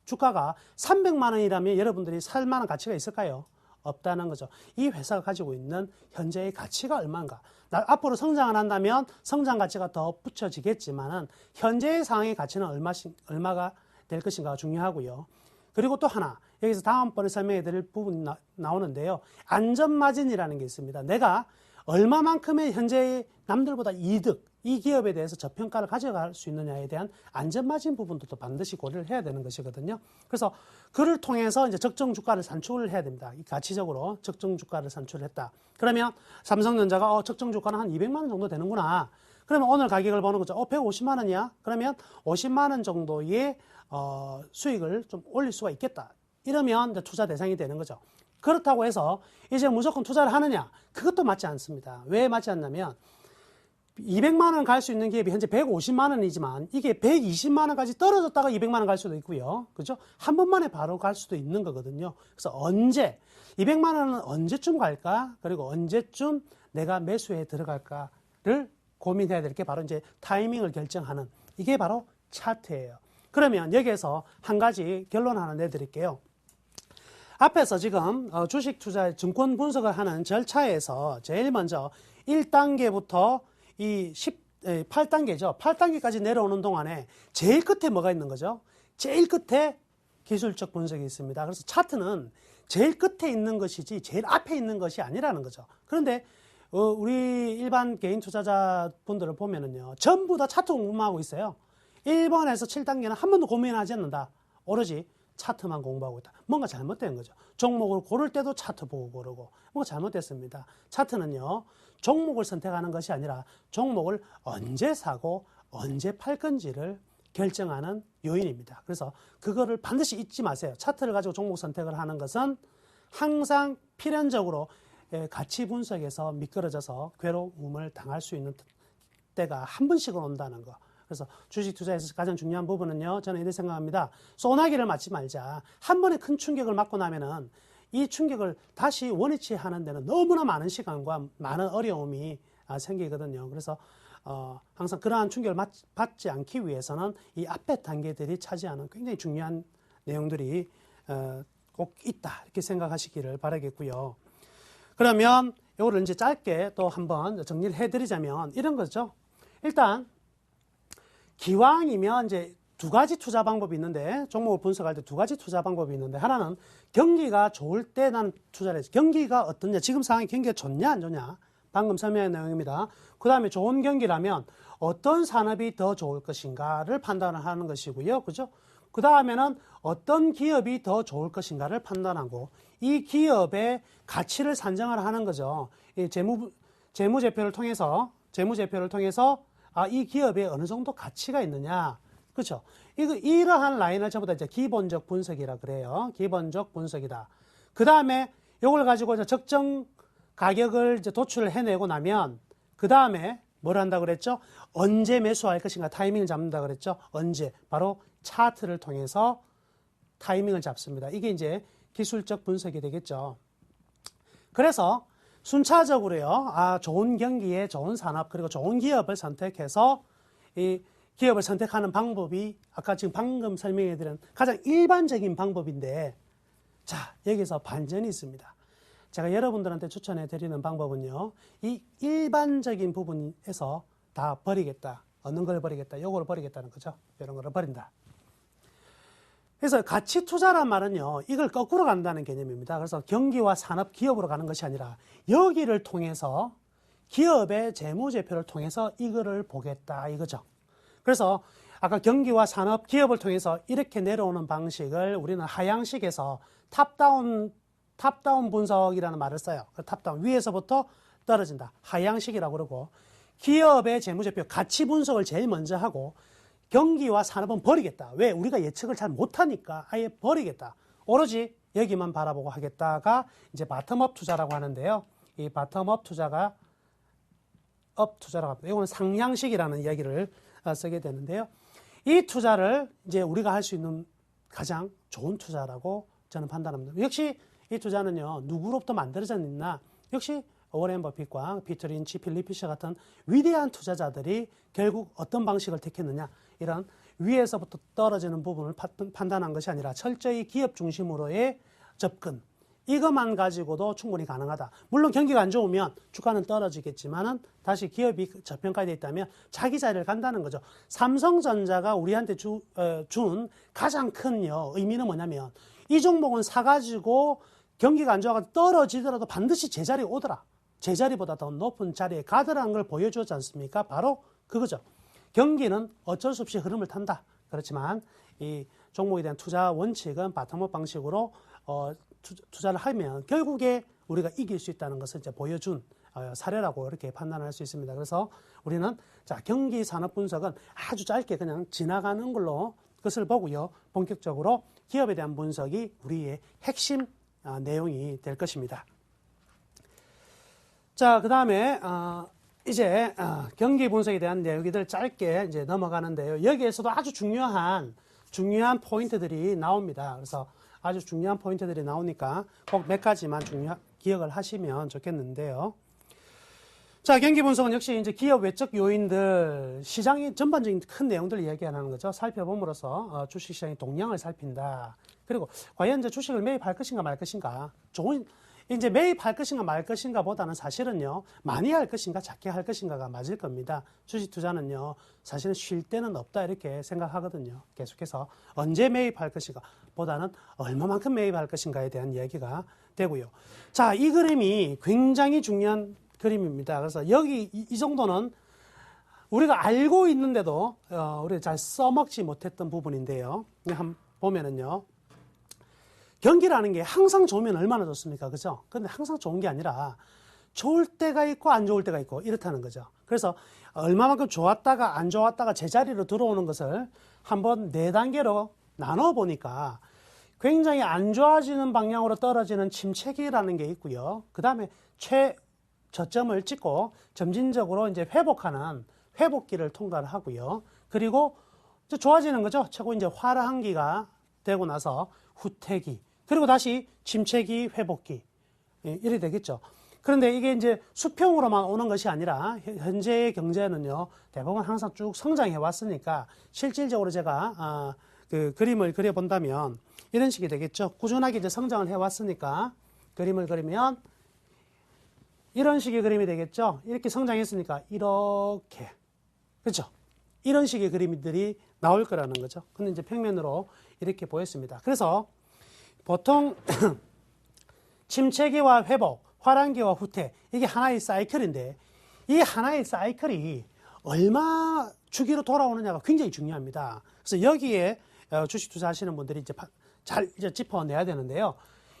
주가가 300만 원이라면 여러분들이 살 만한 가치가 있을까요? 없다는 거죠. 이 회사가 가지고 있는 현재의 가치가 얼마인가. 앞으로 성장을 한다면 성장 가치가 더 붙여지겠지만은 현재의 상황의 가치는 얼마가 될 것인가가 중요하고요. 그리고 또 하나 여기서 다음번에 설명해 드릴 부분이 나오는데요. 안전마진이라는 게 있습니다. 내가 얼마만큼의 현재의 남들보다 이득, 이 기업에 대해서 저평가를 가져갈 수 있느냐에 대한 안전마진 부분도 또 반드시 고려를 해야 되는 것이거든요. 그래서 그를 통해서 이제 적정 주가를 산출을 해야 됩니다. 가치적으로 적정 주가를 산출했다. 그러면 삼성전자가 적정 주가는 한 200만 원 정도 되는구나. 그러면 오늘 가격을 보는 거죠. 150만 원이야? 그러면 50만 원 정도의 수익을 좀 올릴 수가 있겠다. 이러면 이제 투자 대상이 되는 거죠. 그렇다고 해서 이제 무조건 투자를 하느냐? 그것도 맞지 않습니다. 왜 맞지 않냐면 200만 원 갈 수 있는 기업이 현재 150만 원이지만 이게 120만 원까지 떨어졌다가 200만 원 갈 수도 있고요. 그죠? 한 번만에 바로 갈 수도 있는 거거든요. 그래서 언제 200만 원은 언제쯤 갈까? 그리고 언제쯤 내가 매수에 들어갈까를 고민해야 될 게 바로 이제 타이밍을 결정하는 이게 바로 차트예요. 그러면 여기에서 한 가지 결론 하나 내드릴게요. 앞에서 지금 주식 투자 증권 분석을 하는 절차에서 제일 먼저 1단계부터 이 8단계죠. 8단계까지 내려오는 동안에 제일 끝에 뭐가 있는 거죠? 제일 끝에 기술적 분석이 있습니다. 그래서 차트는 제일 끝에 있는 것이지 제일 앞에 있는 것이 아니라는 거죠. 그런데 우리 일반 개인 투자자 분들을 보면은요, 전부 다 차트 공부만 하고 있어요. 1번에서 7단계는 한 번도 고민하지 않는다. 오로지 차트만 공부하고 있다. 뭔가 잘못된 거죠. 종목을 고를 때도 차트 보고 고르고 뭔가 잘못됐습니다. 차트는요, 종목을 선택하는 것이 아니라 종목을 언제 사고 언제 팔 건지를 결정하는 요인입니다. 그래서 그거를 반드시 잊지 마세요. 차트를 가지고 종목 선택을 하는 것은 항상 필연적으로 가치 분석에서 미끄러져서 괴로움을 당할 수 있는 때가 한 번씩은 온다는 거. 그래서 주식 투자에서 가장 중요한 부분은요, 저는 이렇게 생각합니다. 소나기를 맞지 말자. 한 번에 큰 충격을 맞고 나면은 이 충격을 다시 원위치 하는 데는 너무나 많은 시간과 많은 어려움이 생기거든요. 그래서 항상 그러한 충격을 받지 않기 위해서는 이 앞에 단계들이 차지하는 굉장히 중요한 내용들이 꼭 있다, 이렇게 생각하시기를 바라겠고요. 그러면 이거를 이제 짧게 또 한번 정리를 해드리자면 이런 거죠. 일단 기왕이면 이제 두 가지 투자 방법이 있는데, 종목을 분석할 때 두 가지 투자 방법이 있는데, 하나는 경기가 좋을 때 난 투자를 해서 경기가 어떠냐, 지금 상황이 경기가 좋냐 안 좋냐, 방금 설명한 내용입니다. 그 다음에 좋은 경기라면 어떤 산업이 더 좋을 것인가를 판단을 하는 것이고요. 그죠? 그 다음에는 어떤 기업이 더 좋을 것인가를 판단하고 이 기업의 가치를 산정을 하는 거죠. 이 재무제표를 통해서 이 기업에 어느 정도 가치가 있느냐. 그렇죠? 이러한 라인을 전부 다 이제 기본적 분석이라 그래요. 기본적 분석이다. 그 다음에 이걸 가지고 이제 적정 가격을 이제 도출을 해내고 나면 그 다음에 뭘 한다 그랬죠? 언제 매수할 것인가 타이밍을 잡는다 그랬죠? 언제? 바로 차트를 통해서 타이밍을 잡습니다. 이게 이제 기술적 분석이 되겠죠. 그래서 순차적으로요, 좋은 경기에 좋은 산업 그리고 좋은 기업을 선택해서 이 기업을 선택하는 방법이 아까 지금 방금 설명해 드린 가장 일반적인 방법인데, 자, 여기서 반전이 있습니다. 제가 여러분들한테 추천해 드리는 방법은요, 이 일반적인 부분에서 다 버리겠다. 어느 걸 버리겠다. 요거를 버리겠다는 거죠. 이런 거를 버린다. 그래서 가치 투자란 말은요, 이걸 거꾸로 간다는 개념입니다. 그래서 경기와 산업, 기업으로 가는 것이 아니라 여기를 통해서 기업의 재무제표를 통해서 이거를 보겠다 이거죠. 그래서 아까 경기와 산업, 기업을 통해서 이렇게 내려오는 방식을 우리는 하향식에서 탑다운 분석이라는 말을 써요. 탑다운, 위에서부터 떨어진다. 하향식이라고 그러고, 기업의 재무제표, 가치 분석을 제일 먼저 하고 경기와 산업은 버리겠다. 왜? 우리가 예측을 잘 못하니까 아예 버리겠다. 오로지 여기만 바라보고 하겠다가 이제 바텀업 투자라고 하는데요. 이 바텀업 투자가 업 투자라고 합니다. 이거는 상향식이라는 이야기를 쓰게 되는데요. 이 투자를 이제 우리가 할 수 있는 가장 좋은 투자라고 저는 판단합니다. 역시 이 투자는요, 누구로부터 만들어졌나? 역시 워렌 버핏과 피터 린치, 필립 피셔 같은 위대한 투자자들이 결국 어떤 방식을 택했느냐, 이런 위에서부터 떨어지는 부분을 판단한 것이 아니라 철저히 기업 중심으로의 접근, 이것만 가지고도 충분히 가능하다. 물론 경기가 안 좋으면 주가는 떨어지겠지만은 다시 기업이 저평가되어 있다면 자기 자리를 간다는 거죠. 삼성전자가 우리한테 준 가장 큰 의미는 뭐냐면, 이 종목은 사가지고 경기가 안 좋아서 떨어지더라도 반드시 제자리에 오더라. 제자리보다 더 높은 자리에 가더라는 걸 보여주지 않습니까? 바로 그거죠. 경기는 어쩔 수 없이 흐름을 탄다. 그렇지만 이 종목에 대한 투자 원칙은 바텀업 방식으로 투자를 하면 결국에 우리가 이길 수 있다는 것을 이제 보여준 사례라고 이렇게 판단할 수 있습니다. 그래서 우리는 자, 경기 산업 분석은 아주 짧게 그냥 지나가는 걸로 그것을 보고요. 본격적으로 기업에 대한 분석이 우리의 핵심 내용이 될 것입니다. 자, 그 다음에 이제 경기 분석에 대한 내용들 짧게 이제 넘어가는데요. 여기에서도 아주 중요한 포인트들이 나옵니다. 그래서 아주 중요한 포인트들이 나오니까 꼭 몇 가지만 기억을 하시면 좋겠는데요. 자, 경기 분석은 역시 이제 기업 외적 요인들, 시장의 전반적인 큰 내용들을 이야기하는 거죠. 살펴봄으로써 주식시장의 동향을 살핀다. 그리고 과연 이제 주식을 매입할 것인가 말 것인가. 이제 매입할 것인가 말 것인가 보다는 사실은요, 많이 할 것인가 작게 할 것인가가 맞을 겁니다. 주식 투자는요, 사실은 쉴 데는 없다 이렇게 생각하거든요. 계속해서 언제 매입할 것인가 보다는 얼마만큼 매입할 것인가에 대한 이야기가 되고요. 자, 이 그림이 굉장히 중요한 그림입니다. 그래서 여기 이 정도는 우리가 알고 있는데도 우리가 잘 써먹지 못했던 부분인데요. 한번 보면은요. 경기라는 게 항상 좋으면 얼마나 좋습니까? 그죠? 근데 항상 좋은 게 아니라 좋을 때가 있고 안 좋을 때가 있고 이렇다는 거죠. 그래서 얼마만큼 좋았다가 안 좋았다가 제자리로 들어오는 것을 한번 4단계로 나눠 보니까 굉장히 안 좋아지는 방향으로 떨어지는 침체기라는 게 있고요. 그 다음에 저점을 찍고 점진적으로 이제 회복하는 회복기를 통과를 하고요. 그리고 이제 좋아지는 거죠. 최고 이제 화랑기가 되고 나서 후퇴기, 그리고 다시 침체기, 회복기, 이래 되겠죠. 그런데 이게 이제 수평으로만 오는 것이 아니라 현재의 경제는요, 대부분 항상 쭉 성장해 왔으니까 실질적으로 제가 그 그림을 그려본다면 이런 식이 되겠죠. 꾸준하게 이제 성장을 해 왔으니까 그림을 그리면 이런 식의 그림이 되겠죠. 이렇게 성장했으니까 이렇게, 그렇죠? 이런 식의 그림들이 나올 거라는 거죠. 근데 이제 평면으로 이렇게 보였습니다. 그래서 보통 침체기와 회복, 화랑기와 후퇴, 이게 하나의 사이클인데 이 하나의 사이클이 얼마 주기로 돌아오느냐가 굉장히 중요합니다. 그래서 여기에 주식 투자하시는 분들이 이제 잘 이제 짚어내야 되는데요.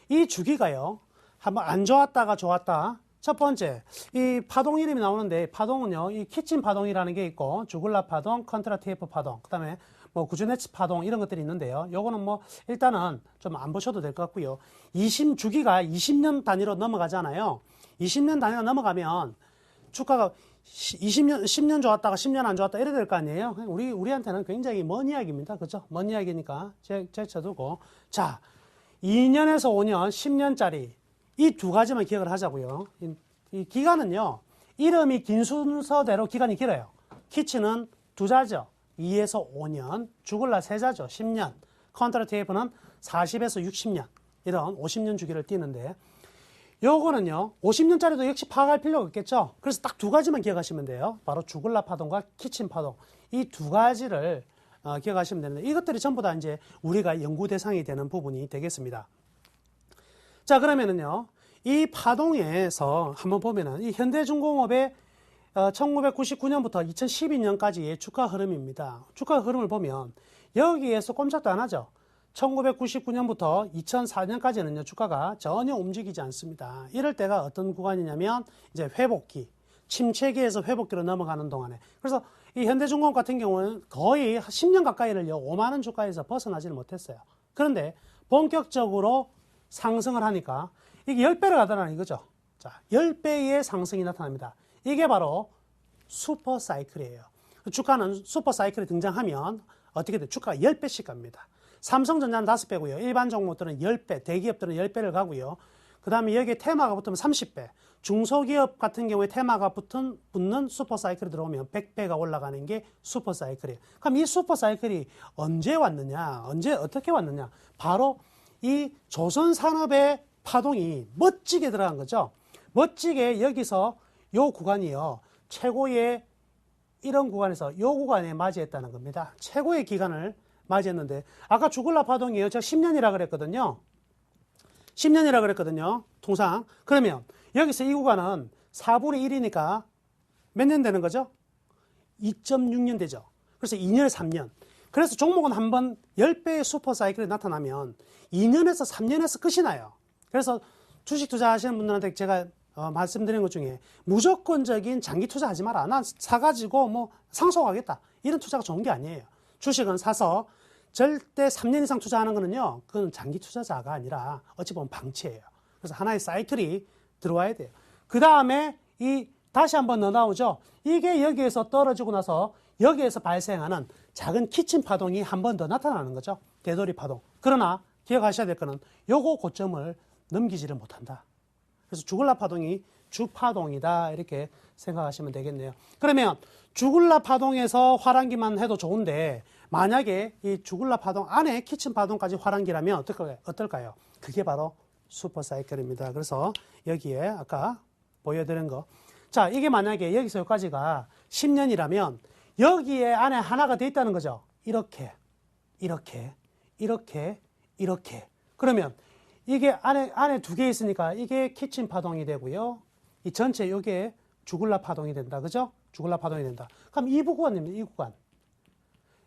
이 주기가요, 한번 안 좋았다가 좋았다. 첫 번째, 이 파동 이름이 나오는데, 파동은요, 이 키친 파동이라는 게 있고, 주글라 파동, 컨트라 TF 파동, 그 다음에 뭐 구주네츠 파동 이런 것들이 있는데요. 요거는 뭐 일단은 좀 안 보셔도 될 것 같고요. 주기가 20년 단위로 넘어가잖아요. 20년 단위로 넘어가면 주가가 10년 좋았다가 10년 안 좋았다 이래 될 거 아니에요. 우리한테는 굉장히 먼 이야기입니다. 그죠? 먼 이야기니까 제쳐두고. 자, 2년에서 5년, 10년짜리 이 두 가지만 기억을 하자고요. 이 기간은요, 이름이 긴 순서대로 기간이 길어요. 키치는 2자죠. 2에서 5년, 주글라 3자죠. 10년, 컨트라 TF는 40에서 60년, 이런 50년 주기를 띄는데, 요거는요, 50년짜리도 역시 파악할 필요가 없겠죠. 그래서 딱 2가지만 기억하시면 돼요. 바로 주글라 파동과 키친 파동. 이 2가지를 기억하시면 되는데, 이것들이 전부 다 이제 우리가 연구 대상이 되는 부분이 되겠습니다. 자, 그러면은요, 이 파동에서 한번 보면은 이 현대중공업의 1999년부터 2012년까지의 주가 흐름입니다. 주가 흐름을 보면 여기에서 꼼짝도 안 하죠. 1999년부터 2004년까지는요, 주가가 전혀 움직이지 않습니다. 이럴 때가 어떤 구간이냐면 이제 회복기, 침체기에서 회복기로 넘어가는 동안에. 그래서 이 현대중공업 같은 경우는 거의 10년 가까이를요, 5만 원 주가에서 벗어나지를 못했어요. 그런데 본격적으로 상승을 하니까 이게 10배를 가더라는 이거죠. 자, 10배의 상승이 나타납니다. 이게 바로 슈퍼 사이클이에요. 주가는 슈퍼 사이클이 등장하면 어떻게 돼? 주가가 10배씩 갑니다. 삼성전자는 5배고요. 일반 종목들은 10배, 대기업들은 10배를 가고요. 그 다음에 여기에 테마가 붙으면 30배. 중소기업 같은 경우에 테마가 붙는 슈퍼 사이클이 들어오면 100배가 올라가는 게 슈퍼 사이클이에요. 그럼 이 슈퍼 사이클이 언제 왔느냐? 어떻게 왔느냐? 바로 이 조선산업의 파동이 멋지게 들어간 거죠. 멋지게 여기서 요 구간이요, 최고의 이런 구간에서 요 구간에 맞이했다는 겁니다. 최고의 기간을 맞이했는데, 아까 주글라 파동이에요. 제가 10년이라 그랬거든요. 10년이라 그랬거든요. 통상. 그러면 여기서 이 구간은 4분의 1이니까 몇 년 되는 거죠? 2.6년 되죠. 그래서 2년, 3년. 그래서 종목은 한번 10배의 슈퍼 사이클이 나타나면 2년에서 3년에서 끝이 나요. 그래서 주식 투자하시는 분들한테 제가 말씀드린 것 중에 무조건적인 장기 투자하지 마라. 난 사가지고 뭐 상속하겠다. 이런 투자가 좋은 게 아니에요. 주식은 사서 절대 3년 이상 투자하는 거는요, 그건 장기 투자자가 아니라 어찌 보면 방치예요. 그래서 하나의 사이클이 들어와야 돼요. 그 다음에 다시 한번 더 나오죠. 이게 여기에서 떨어지고 나서 여기에서 발생하는 작은 키친 파동이 한 번 더 나타나는 거죠. 되돌이 파동. 그러나 기억하셔야 될 거는 요거 고점을 넘기지를 못한다. 그래서 주글라 파동이 주파동이다. 이렇게 생각하시면 되겠네요. 그러면 주글라 파동에서 화랑기만 해도 좋은데 만약에 이 주글라 파동 안에 키친 파동까지 화랑기라면 어떨까요? 그게 바로 슈퍼사이클입니다. 그래서 여기에 아까 보여드린 거. 자, 이게 만약에 여기서 여기까지가 10년이라면 여기에 안에 하나가 돼 있다는 거죠. 이렇게. 그러면 이게 안에 두 개 있으니까 이게 키친 파동이 되고요. 이 전체 요게 주글라 파동이 된다. 그죠? 주글라 파동이 된다. 그럼 이 구간입니다. 이 구간.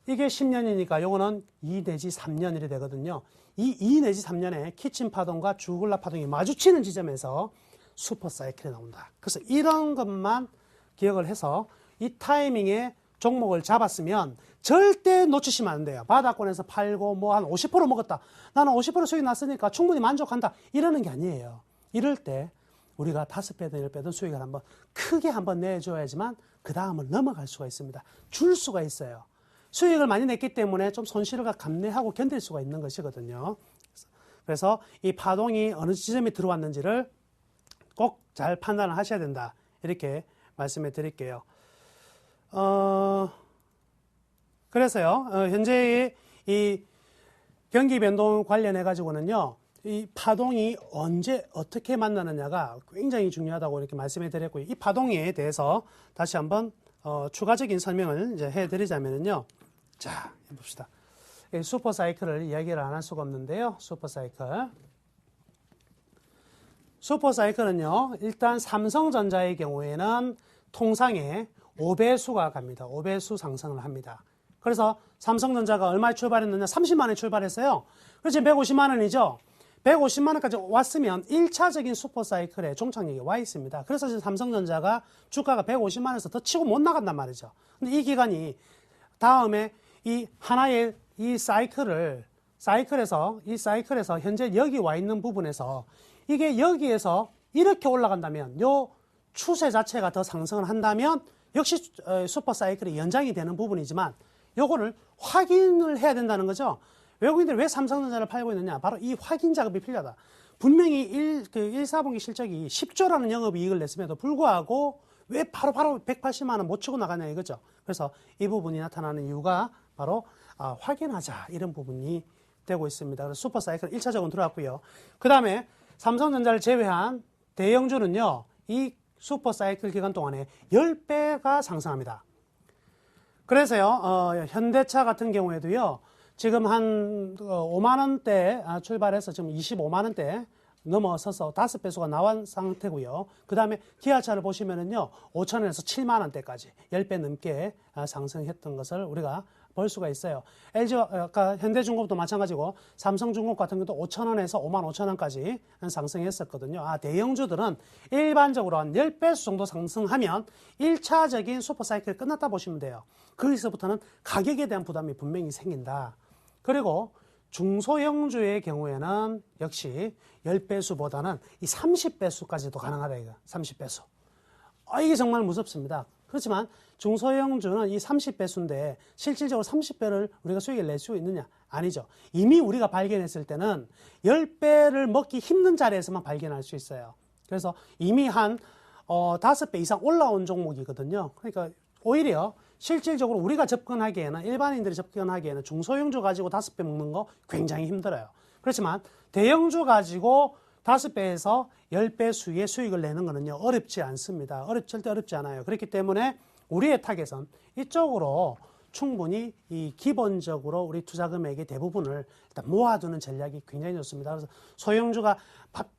이게 10년이니까 요거는 2 내지 3년 이래 되거든요. 이 2 내지 3년에 키친 파동과 주글라 파동이 마주치는 지점에서 슈퍼사이클이 나온다. 그래서 이런 것만 기억을 해서 이 타이밍에 종목을 잡았으면 절대 놓치시면 안 돼요. 바닥권에서 팔고 뭐 한 50% 먹었다. 나는 50% 수익 났으니까 충분히 만족한다. 이러는 게 아니에요. 이럴 때 우리가 5배든 10배든 수익을 크게 한번 내줘야지만 그 다음을 넘어갈 수가 있습니다. 줄 수가 있어요. 수익을 많이 냈기 때문에 좀 손실을 감내하고 견딜 수가 있는 것이거든요. 그래서 이 파동이 어느 지점에 들어왔는지를 꼭 잘 판단을 하셔야 된다. 이렇게 말씀해 드릴게요. 그래서요, 현재 이 경기 변동 관련해 가지고는요, 이 파동이 언제 어떻게 만나느냐가 굉장히 중요하다고 이렇게 말씀해 드렸고요. 이 파동에 대해서 다시 한번 추가적인 설명을 이제 해 드리자면요. 자, 봅시다. 슈퍼사이클을 이야기를 안 할 수가 없는데요. 슈퍼사이클은요, 일단 삼성전자의 경우에는 통상에 5배수가 갑니다. 5배수 상승을 합니다. 그래서 삼성전자가 얼마에 출발했느냐? 30만 원에 출발했어요. 그래서 지금 150만 원이죠. 150만 원까지 왔으면 1차적인 슈퍼사이클에 종착역에 와 있습니다. 그래서 지금 삼성전자가 주가가 150만 원에서 더 치고 못 나간단 말이죠. 근데 이 기간이 다음에 이 하나의 이 사이클에서 현재 여기 와 있는 부분에서 이게 여기에서 이렇게 올라간다면 요 추세 자체가 더 상승을 한다면 역시 슈퍼사이클이 연장이 되는 부분이지만 요거를 확인을 해야 된다는 거죠. 외국인들이 왜 삼성전자를 팔고 있느냐? 바로 이 확인 작업이 필요하다. 분명히 1사분기 실적이 10조라는 영업이익을 냈음에도 불구하고 왜 바로 180만 원 못 치고 나가냐 이거죠. 그래서 이 부분이 나타나는 이유가 바로 확인하자 이런 부분이 되고 있습니다. 그래서 슈퍼사이클 1차적으로 들어왔고요. 그 다음에 삼성전자를 제외한 대형주는요. 이 슈퍼사이클 기간 동안에 10배가 상승합니다. 그래서요, 현대차 같은 경우에도요, 지금 한 5만 원대 출발해서 지금 25만 원대 넘어서서 5배수가 나온 상태고요. 그 다음에 기아차를 보시면은요, 5천 원에서 7만 원대까지 10배 넘게 상승했던 것을 우리가 볼 수가 있어요. LG, 아까 현대중공업도 마찬가지고 삼성중공업 같은 경우도 5천 원에서 5만 5천 원까지 상승했었거든요. 대형주들은 일반적으로 한 10배수 정도 상승하면 1차적인 슈퍼사이클이 끝났다 보시면 돼요. 거기서부터는 가격에 대한 부담이 분명히 생긴다. 그리고 중소형주의 경우에는 역시 10배수보다는 이 30배수까지도 가능하다 이거. 30배수. 이게 정말 무섭습니다. 그렇지만 중소형주는 이 30배수인데 실질적으로 30배를 우리가 수익을 낼 수 있느냐? 아니죠. 이미 우리가 발견했을 때는 10배를 먹기 힘든 자리에서만 발견할 수 있어요. 그래서 이미 한 5배 이상 올라온 종목이거든요. 그러니까 오히려 실질적으로 우리가 접근하기에는 일반인들이 접근하기에는 중소형주 가지고 5배 먹는 거 굉장히 힘들어요. 그렇지만 대형주 가지고 5배에서 10배 수의 수익을 내는 거는요, 어렵지 않습니다. 절대 어렵지 않아요. 그렇기 때문에 우리의 타겟은 이쪽으로 충분히 이 기본적으로 우리 투자 금액의 대부분을 일단 모아두는 전략이 굉장히 좋습니다. 그래서 소형주가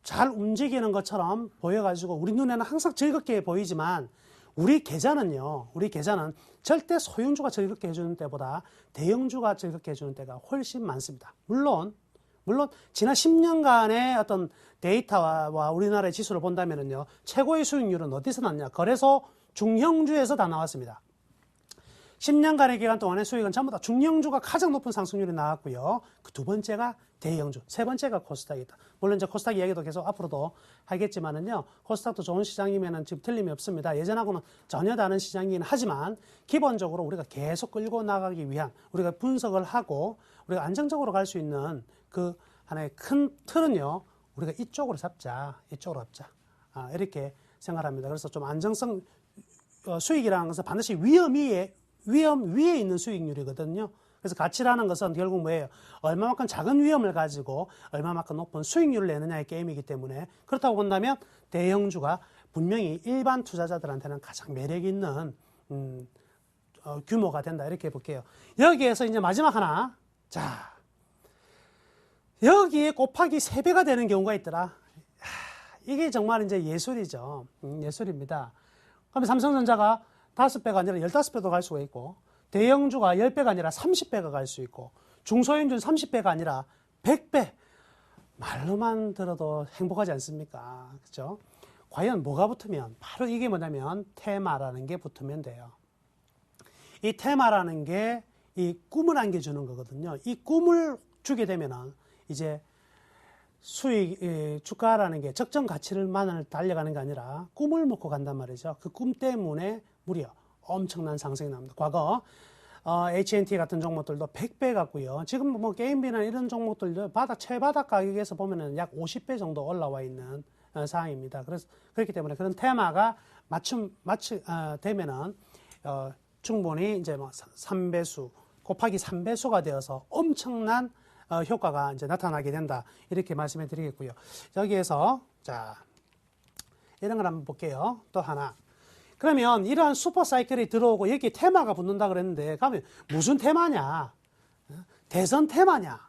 잘 움직이는 것처럼 보여가지고 우리 눈에는 항상 즐겁게 보이지만 우리 계좌는 절대 소형주가 즐겁게 해주는 때보다 대형주가 즐겁게 해주는 때가 훨씬 많습니다. 물론 지난 10년간의 어떤 데이터와 우리나라의 지수를 본다면요, 최고의 수익률은 어디서 났냐? 거래소 중형주에서 다 나왔습니다. 10년간의 기간 동안의 수익은 전부 다 중량주가 가장 높은 상승률이 나왔고요. 그 두 번째가 대형주, 세 번째가 코스닥이다. 물론 이제 코스닥 이야기도 계속 앞으로도 하겠지만은요, 코스닥도 좋은 시장이면은 지금 틀림이 없습니다. 예전하고는 전혀 다른 시장이긴 하지만 기본적으로 우리가 계속 끌고 나가기 위한 우리가 분석을 하고 우리가 안정적으로 갈 수 있는 그 하나의 큰 틀은요, 우리가 이쪽으로 잡자. 이렇게 생각합니다. 그래서 좀 안정성 수익이라는 것은 반드시 위험 위에 있는 수익률이거든요. 그래서 가치라는 것은 결국 뭐예요? 얼마만큼 작은 위험을 가지고 얼마만큼 높은 수익률을 내느냐의 게임이기 때문에 그렇다고 본다면 대형주가 분명히 일반 투자자들한테는 가장 매력 있는 규모가 된다. 이렇게 볼게요. 여기에서 이제 마지막 하나. 자, 여기에 곱하기 3배가 되는 경우가 있더라. 이게 정말 이제 예술이죠. 예술입니다. 그럼 삼성전자가 5배가 아니라 15배도 갈 수가 있고, 대형주가 10배가 아니라 30배가 갈 수 있고, 중소형주는 30배가 아니라 100배. 말로만 들어도 행복하지 않습니까? 그죠? 과연 뭐가 붙으면? 바로 이게 뭐냐면 테마라는 게 붙으면 돼요. 이 테마라는 게 이 꿈을 안겨주는 거거든요. 이 꿈을 주게 되면은 이제 주가라는 게 적정 가치를만을 달려가는 게 아니라 꿈을 먹고 간단 말이죠. 그 꿈 때문에 무려 엄청난 상승이 납니다. 과거 AT&T 같은 종목들도 100배 같고요. 지금 뭐 게임비나 이런 종목들도 최바닥 가격에서 보면은 약 50배 정도 올라와 있는 상황입니다. 그래서 그렇기 때문에 그런 테마가 되면은 충분히 이제 뭐 3배수 곱하기 3배수가 되어서 엄청난 효과가 이제 나타나게 된다. 이렇게 말씀해 드리겠고요. 여기에서, 자, 이런 걸 한번 볼게요. 또 하나. 그러면 이러한 슈퍼 사이클이 들어오고 여기 테마가 붙는다 그랬는데, 그러면 무슨 테마냐? 대선 테마냐?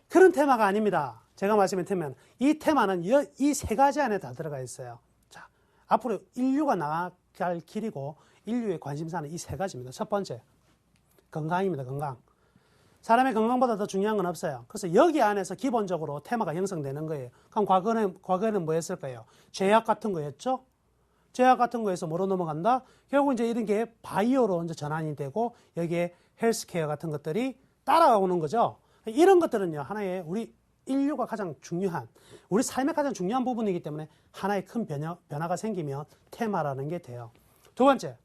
그런 테마가 아닙니다. 제가 말씀드리면 이 테마는 이 세 가지 안에 다 들어가 있어요. 자, 앞으로 인류가 나아갈 길이고 인류의 관심사는 이 세 가지입니다. 첫 번째, 건강입니다. 건강. 사람의 건강보다 더 중요한 건 없어요. 그래서 여기 안에서 기본적으로 테마가 형성되는 거예요. 그럼 과거에는 뭐 했을까요? 제약 같은 거였죠? 제약 같은 거에서 뭐로 넘어간다? 결국 이제 이런 게 바이오로 이제 전환이 되고 여기에 헬스케어 같은 것들이 따라오는 거죠. 이런 것들은요, 하나의 우리 인류가 가장 중요한, 우리 삶의 가장 중요한 부분이기 때문에 하나의 큰 변화가 생기면 테마라는 게 돼요. 두 번째,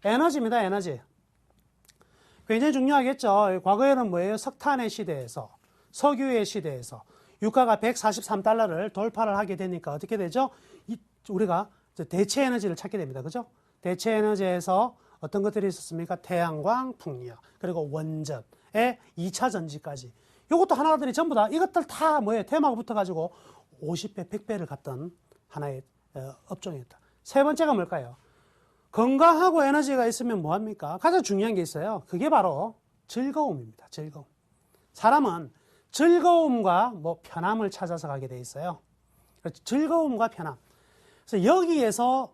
에너지입니다. 에너지. 굉장히 중요하겠죠. 과거에는 뭐예요? 석탄의 시대에서, 석유의 시대에서 유가가 143달러를 돌파를 하게 되니까 어떻게 되죠? 우리가 대체 에너지를 찾게 됩니다. 그죠? 대체 에너지에서 어떤 것들이 있었습니까? 태양광, 풍력, 그리고 원전의 2차 전지까지. 이것도 하나들이 전부 다, 이것들 다 뭐예요? 테마가 붙어가지고 50배, 100배를 갔던 하나의 업종이었다. 세 번째가 뭘까요? 건강하고 에너지가 있으면 뭐합니까? 가장 중요한 게 있어요. 그게 바로 즐거움입니다. 즐거움. 사람은 즐거움과 뭐 편함을 찾아서 가게 돼 있어요. 즐거움과 편함. 그래서 여기에서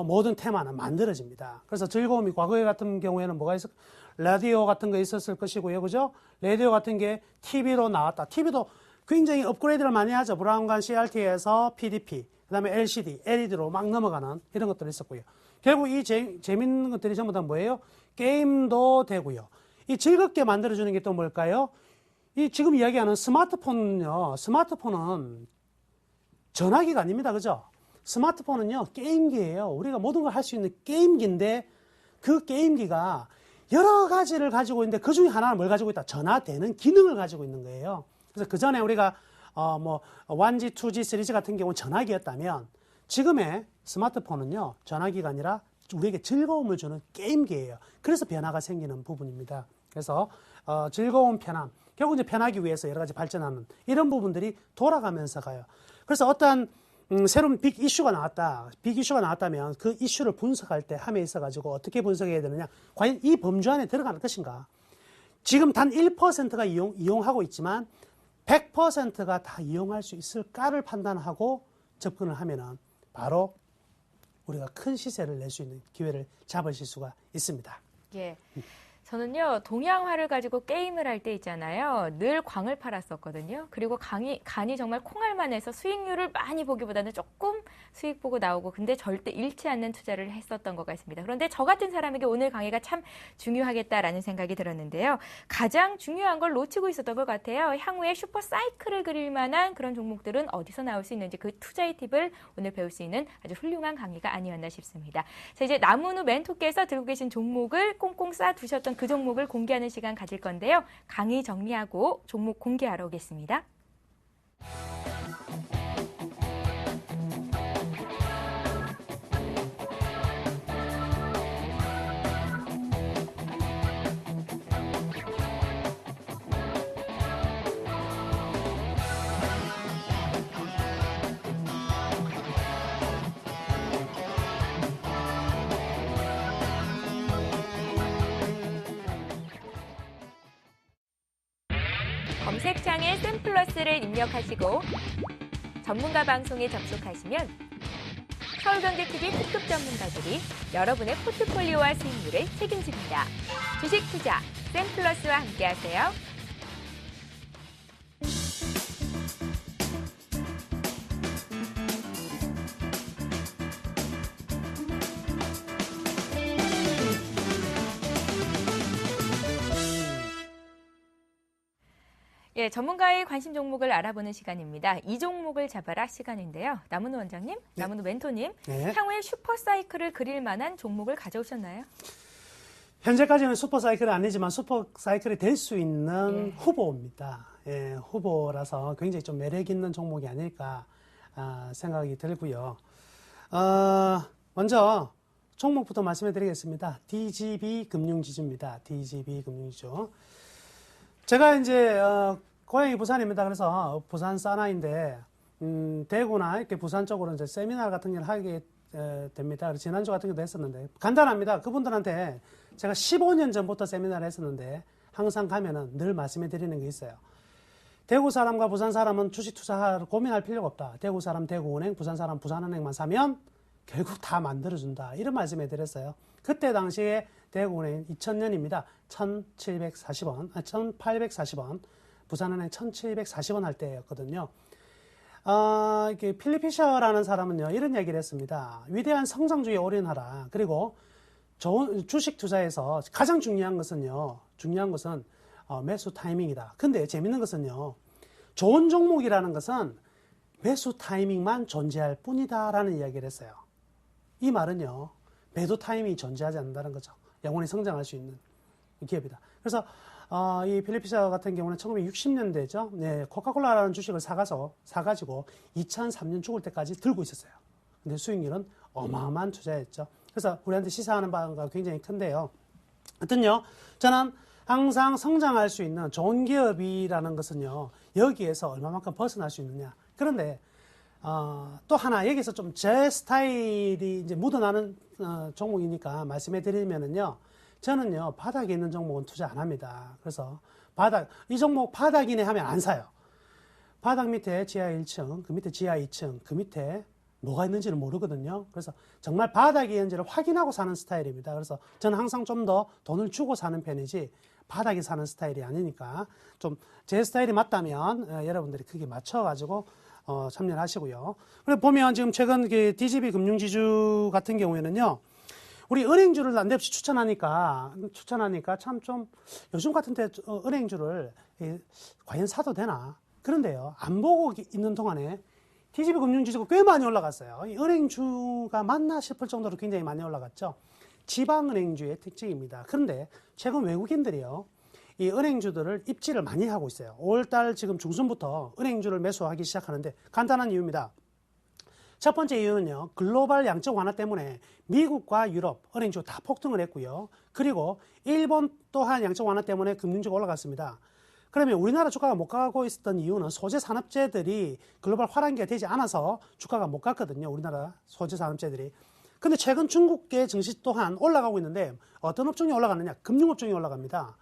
모든 테마는 만들어집니다. 그래서 즐거움이 과거에 같은 경우에는 뭐가 있을까? 라디오 같은 거 있었을 것이고요. 그죠? 라디오 같은 게 TV로 나왔다. TV도 굉장히 업그레이드를 많이 하죠. 브라운관 CRT에서 PDP, 그 다음에 LCD, LED로 막 넘어가는 이런 것들이 있었고요. 결국 이 재밌는 것들이 전부 다 뭐예요? 게임도 되고요. 이 즐겁게 만들어주는 게 또 뭘까요? 이 지금 이야기하는 스마트폰은요. 스마트폰은 전화기가 아닙니다. 그죠? 스마트폰은요. 게임기예요. 우리가 모든 걸 할 수 있는 게임기인데 그 게임기가 여러 가지를 가지고 있는데 그 중에 하나는 뭘 가지고 있다? 전화되는 기능을 가지고 있는 거예요. 그래서 그 전에 우리가 1G, 2G, 3G 같은 경우는 전화기였다면 지금의 스마트폰은요, 전화기가 아니라 우리에게 즐거움을 주는 게임기예요. 그래서 변화가 생기는 부분입니다. 그래서 즐거움, 편함, 결국 이제 편하기 위해서 여러 가지 발전하는 이런 부분들이 돌아가면서 가요. 그래서 어떠한 새로운 빅 이슈가 나왔다. 빅 이슈가 나왔다면 그 이슈를 분석할 때 함에 있어가지고 어떻게 분석해야 되느냐. 과연 이 범주 안에 들어가는 것인가. 지금 단 1%가 이용하고 있지만 100%가 다 이용할 수 있을까를 판단하고 접근을 하면은 바로 우리가 큰 시세를 낼 수 있는 기회를 잡으실 수가 있습니다. 예. 저는요, 동양화를 가지고 게임을 할 때 있잖아요. 늘 광을 팔았었거든요. 그리고 간이 정말 콩알만해서 수익률을 많이 보기보다는 조금 수익 보고 나오고, 근데 절대 잃지 않는 투자를 했었던 것 같습니다. 그런데 저 같은 사람에게 오늘 강의가 참 중요하겠다라는 생각이 들었는데요. 가장 중요한 걸 놓치고 있었던 것 같아요. 향후에 슈퍼 사이클을 그릴 만한 그런 종목들은 어디서 나올 수 있는지 그 투자의 팁을 오늘 배울 수 있는 아주 훌륭한 강의가 아니었나 싶습니다. 자, 이제 남은우 멘토께서 들고 계신 종목을 꽁꽁 싸 두셨던 그 종목을 공개하는 시간 가질 건데요. 강의 정리하고 종목 공개하러 오겠습니다. 검색창에 샘플러스를 입력하시고 전문가 방송에 접속하시면 서울경제TV 특급 전문가들이 여러분의 포트폴리오와 수익률을 책임집니다. 주식 투자 샘플러스와 함께하세요. 예, 전문가의 관심 종목을 알아보는 시간입니다. 이 종목을 잡아라 시간인데요. 남은우 원장님, 남은우 멘토님, 향후에 슈퍼사이클을 그릴 만한 종목을 가져오셨나요? 현재까지는 슈퍼사이클은 아니지만 슈퍼사이클이 될 수 있는 후보입니다. 예, 후보라서 굉장히 좀 매력 있는 종목이 아닐까 생각이 들고요. 먼저 종목부터 말씀해 드리겠습니다. DGB 금융지주입니다. DGB 금융지주. 제가 이제 고향이 부산입니다. 그래서 부산 사나이인데 대구나 이렇게 부산 쪽으로 이제 세미나 같은 걸 하게 됩니다. 그래서 지난주 같은 경우도 했었는데 간단합니다. 그분들한테 제가 15년 전부터 세미나를 했었는데 항상 가면은 늘 말씀해 드리는 게 있어요. 대구 사람과 부산 사람은 주식 투자를 고민할 필요가 없다. 대구 사람 대구은행, 부산 사람 부산은행만 사면 결국 다 만들어준다. 이런 말씀해 드렸어요. 그때 당시에 대구은행 2000년입니다. 1840원, 부산은행 1740원 할 때였거든요. 이렇게 필립 피셔라는 사람은요, 이런 얘기를 했습니다. 위대한 성장주의에 올인하라. 그리고 좋은 주식 투자에서 가장 중요한 것은 매수 타이밍이다. 근데 재밌는 것은요, 좋은 종목이라는 것은 매수 타이밍만 존재할 뿐이다라는 이야기를 했어요. 이 말은요, 매도 타이밍이 존재하지 않는다는 거죠. 영원히 성장할 수 있는 기업이다. 그래서 이 필립 피셔 같은 경우는 1960년대죠. 네, 코카콜라라는 주식을 사가지고 2003년 죽을 때까지 들고 있었어요. 근데 수익률은 어마어마한 투자였죠. 그래서 우리한테 시사하는 바가 굉장히 큰데요. 하여튼요, 저는 항상 성장할 수 있는 좋은 기업이라는 것은요, 여기에서 얼마만큼 벗어날 수 있느냐. 그런데 또 하나 여기서 좀 제 스타일이 이제 묻어나는 종목이니까 말씀해 드리면은요, 저는요 바닥에 있는 종목은 투자 안 합니다. 그래서 이 종목 바닥이네 하면 안 사요. 바닥 밑에 지하 1층, 그 밑에 지하 2층, 그 밑에 뭐가 있는지를 모르거든요. 그래서 정말 바닥이 있는지를 확인하고 사는 스타일입니다. 그래서 저는 항상 좀 더 돈을 주고 사는 편이지 바닥에 사는 스타일이 아니니까 좀 제 스타일이 맞다면 여러분들이 크게 맞춰가지고 참여를 하시고요. 그리고 보면 지금 최근 DGB 금융지주 같은 경우에는요, 우리 은행주를 난데없이 추천하니까 참 좀 요즘 같은 때 은행주를 과연 사도 되나? 그런데요, 안 보고 있는 동안에 DGB 금융지주가 꽤 많이 올라갔어요. 이 은행주가 맞나 싶을 정도로 굉장히 많이 올라갔죠. 지방은행주의 특징입니다. 그런데 최근 외국인들이요, 이 은행주들을 입지를 많이 하고 있어요. 5월달 지금 중순부터 은행주를 매수하기 시작하는데 간단한 이유입니다. 첫 번째 이유는요, 글로벌 양적 완화 때문에 미국과 유럽 은행주 다 폭등을 했고요. 그리고 일본 또한 양적 완화 때문에 금융주가 올라갔습니다. 그러면 우리나라 주가가 못 가고 있었던 이유는 소재 산업재들이 글로벌 활황기가 되지 않아서 주가가 못 갔거든요. 우리나라 소재 산업재들이. 근데 최근 중국계 증시 또한 올라가고 있는데 어떤 업종이 올라가느냐? 금융업종이 올라갑니다.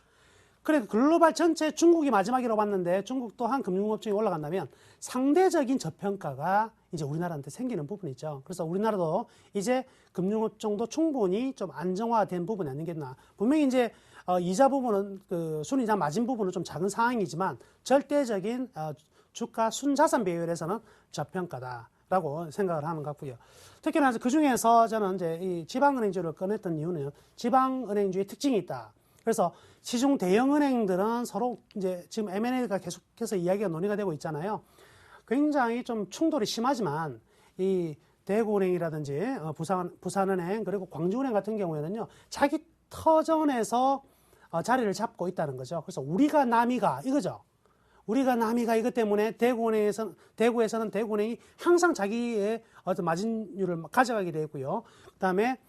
그래 글로벌 전체 중국이 마지막이라고 봤는데 중국 또한 금융업종이 올라간다면 상대적인 저평가가 이제 우리나라한테 생기는 부분이죠. 그래서 우리나라도 이제 금융업종도 충분히 좀 안정화된 부분이 아니겠나. 분명히 이제 이자 부분은 그 순이자 마진 부분은 좀 작은 상황이지만 절대적인 주가 순자산 비율에서는 저평가다라고 생각을 하는 것 같고요. 특히나 그 중에서 저는 이제 이 지방은행주를 꺼냈던 이유는 지방은행주의 특징이 있다. 그래서 시중 대형은행들은 서로 이제 지금 M&A가 계속해서 이야기가 논의가 되고 있잖아요. 굉장히 좀 충돌이 심하지만 이 대구은행이라든지 부산은행 그리고 광주은행 같은 경우에는요, 자기 터전에서 자리를 잡고 있다는 거죠. 그래서 우리가 남이가 이거죠. 우리가 남이가 이것 때문에 대구에서는 대구은행이 항상 자기의 어떤 마진율을 가져가게 되고요. 그다음에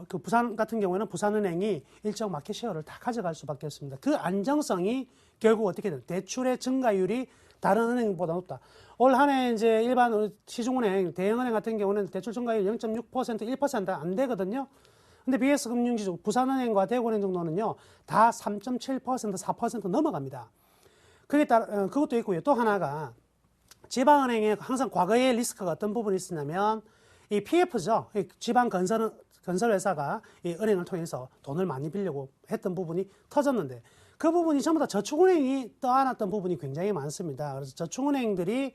그 부산 같은 경우에는 부산은행이 일정 마켓 셰어를 다 가져갈 수밖에 없습니다. 그 안정성이 결국 어떻게 돼요? 대출의 증가율이 다른 은행보다 높다. 올 한 해 이제 일반 시중은행, 대형은행 같은 경우는 대출 증가율 0.6%, 1% 안 되거든요. 근데 BS 금융지주, 부산은행과 대구은행 정도는요, 다 3.7%, 4% 넘어갑니다. 그게 그것도 있고요. 또 하나가 지방은행에 항상 과거의 리스크가 어떤 부분이 있었냐면 이 PF죠. 이 지방 건설회사가 이 은행을 통해서 돈을 많이 빌려고 했던 부분이 터졌는데 그 부분이 전부 다 저축은행이 떠안았던 부분이 굉장히 많습니다. 그래서 저축은행들이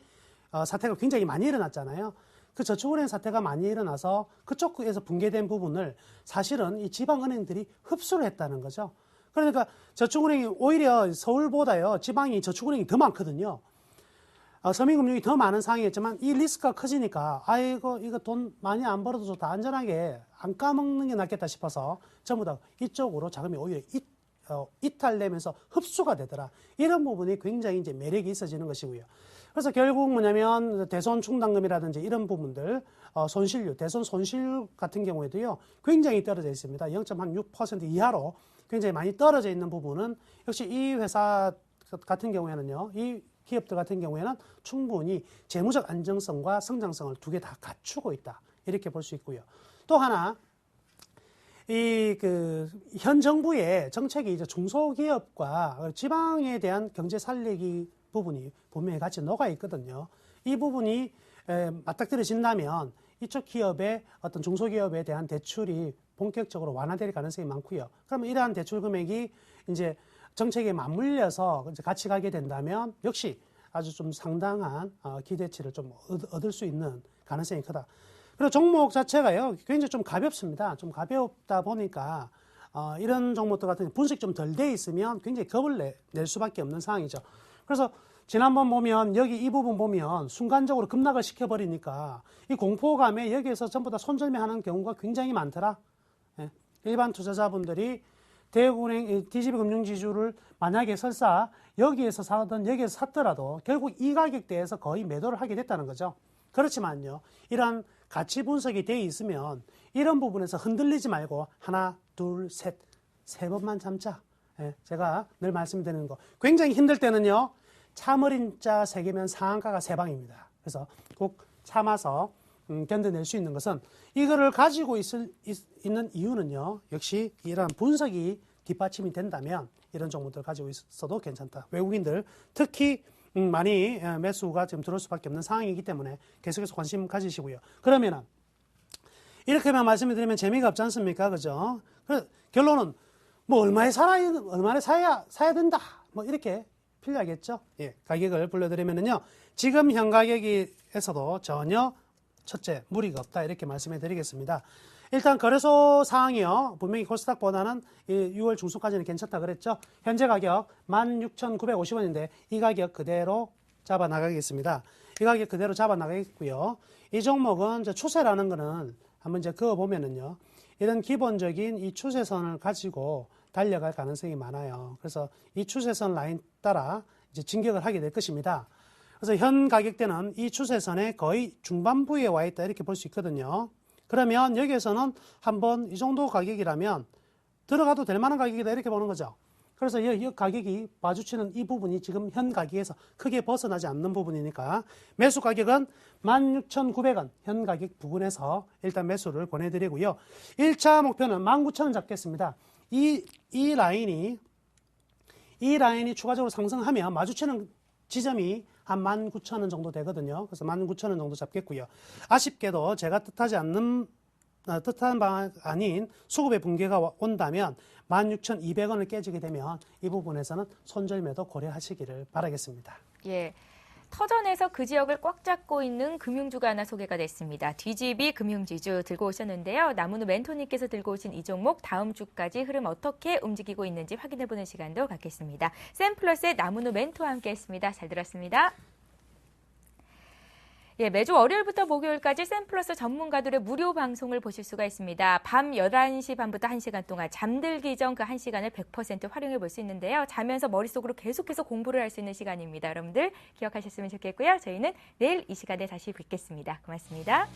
사태가 굉장히 많이 일어났잖아요. 그 저축은행 사태가 많이 일어나서 그쪽에서 붕괴된 부분을 사실은 이 지방은행들이 흡수를 했다는 거죠. 그러니까 저축은행이 오히려 서울보다요, 지방이 저축은행이 더 많거든요. 서민금융이 더 많은 상황이었지만 이 리스크가 커지니까 아이고 이거 돈 많이 안 벌어도 좋다, 안전하게 안 까먹는 게 낫겠다 싶어서 전부 다 이쪽으로 자금이 오히려 이탈되면서 흡수가 되더라. 이런 부분이 굉장히 이제 매력이 있어지는 것이고요. 그래서 결국 뭐냐면 대손 충당금이라든지 이런 부분들, 손실률, 대손 손실률 같은 경우에도요, 굉장히 떨어져 있습니다. 0.6% 이하로 굉장히 많이 떨어져 있는 부분은 역시 이 회사 같은 경우에는요, 이 기업들 같은 경우에는 충분히 재무적 안정성과 성장성을 두 개 다 갖추고 있다. 이렇게 볼 수 있고요. 또 하나, 현 정부의 정책이 이제 중소기업과 지방에 대한 경제 살리기 부분이 분명히 같이 녹아 있거든요. 이 부분이 맞닥뜨려진다면 이쪽 기업의 어떤 중소기업에 대한 대출이 본격적으로 완화될 가능성이 많고요. 그러면 이러한 대출 금액이 이제 정책에 맞물려서 이제 같이 가게 된다면 역시 아주 좀 상당한 기대치를 좀 얻을 수 있는 가능성이 크다. 그리고 종목 자체가요, 굉장히 좀 가볍습니다. 좀 가볍다 보니까 이런 종목들 같은 분석이 좀 덜 돼 있으면 굉장히 겁을 낼 수밖에 없는 상황이죠. 그래서 지난번 보면 여기 이 부분 보면 순간적으로 급락을 시켜버리니까 이 공포감에 여기에서 전부 다 손절매하는 경우가 굉장히 많더라. 예. 일반 투자자분들이 대구은행, DGB금융지주를 만약에 설사 여기에서 사든 여기에서 샀더라도 결국 이 가격대에서 거의 매도를 하게 됐다는 거죠. 그렇지만요, 이러한 가치 분석이 돼 있으면 이런 부분에서 흔들리지 말고 하나, 둘, 셋, 세 번만 참자. 예, 제가 늘 말씀드리는 거. 굉장히 힘들 때는요, 참어린 자 세 개면 상한가가 세 방입니다. 그래서 꼭 참아서 견뎌낼 수 있는 것은 이거를 가지고 있는 이유는요, 역시 이러한 분석이 뒷받침이 된다면 이런 종목들 가지고 있어도 괜찮다. 외국인들 특히 많이 매수가 지금 들어올 수밖에 없는 상황이기 때문에 계속해서 관심 가지시고요. 그러면은 이렇게만 말씀을 드리면 재미가 없지 않습니까? 그죠? 결론은 뭐 얼마에 사야 된다. 뭐 이렇게 필요하겠죠? 예, 가격을 불러드리면은요, 지금 현 가격에서도 전혀 첫째, 무리가 없다. 이렇게 말씀해 드리겠습니다. 일단 거래소 상황이요, 분명히 코스닥보다는 6월 중순까지는 괜찮다 그랬죠. 현재 가격 16,950원인데 이 가격 그대로 잡아 나가겠습니다. 이 가격 그대로 잡아 나가겠고요. 이 종목은 이제 추세라는 거는 한번 이제 그어 보면은요, 이런 기본적인 이 추세선을 가지고 달려갈 가능성이 많아요. 그래서 이 추세선 라인 따라 이제 진격을 하게 될 것입니다. 그래서 현 가격대는 이 추세선의 거의 중반부에 와 있다 이렇게 볼 수 있거든요. 그러면 여기에서는 한번 이 정도 가격이라면 들어가도 될 만한 가격이다 이렇게 보는 거죠. 그래서 이 가격이 마주치는 이 부분이 지금 현 가격에서 크게 벗어나지 않는 부분이니까 매수 가격은 16,900원 현 가격 부분에서 일단 매수를 보내드리고요. 1차 목표는 19,000원 잡겠습니다. 이 라인이 추가적으로 상승하면 마주치는 지점이 한 19,000원 정도 되거든요. 그래서 19,000원 정도 잡겠고요. 아쉽게도 제가 뜻하지 않는 뜻한 바 아닌 수급의 붕괴가 온다면 16,200원을 깨지게 되면 이 부분에서는 손절매도 고려하시기를 바라겠습니다. 예. 터전에서 그 지역을 꽉 잡고 있는 금융주가 하나 소개가 됐습니다. DGB 금융지주 들고 오셨는데요. 나무누 멘토님께서 들고 오신 이 종목 다음 주까지 흐름 어떻게 움직이고 있는지 확인해보는 시간도 갖겠습니다. 샘플러스의 나무누 멘토와 함께했습니다. 잘 들었습니다. 예, 매주 월요일부터 목요일까지 샘플러스 전문가들의 무료 방송을 보실 수가 있습니다. 밤 11시 반부터 1시간 동안 잠들기 전 그 1시간을 100% 활용해 볼 수 있는데요. 자면서 머릿속으로 계속해서 공부를 할 수 있는 시간입니다. 여러분들 기억하셨으면 좋겠고요. 저희는 내일 이 시간에 다시 뵙겠습니다. 고맙습니다.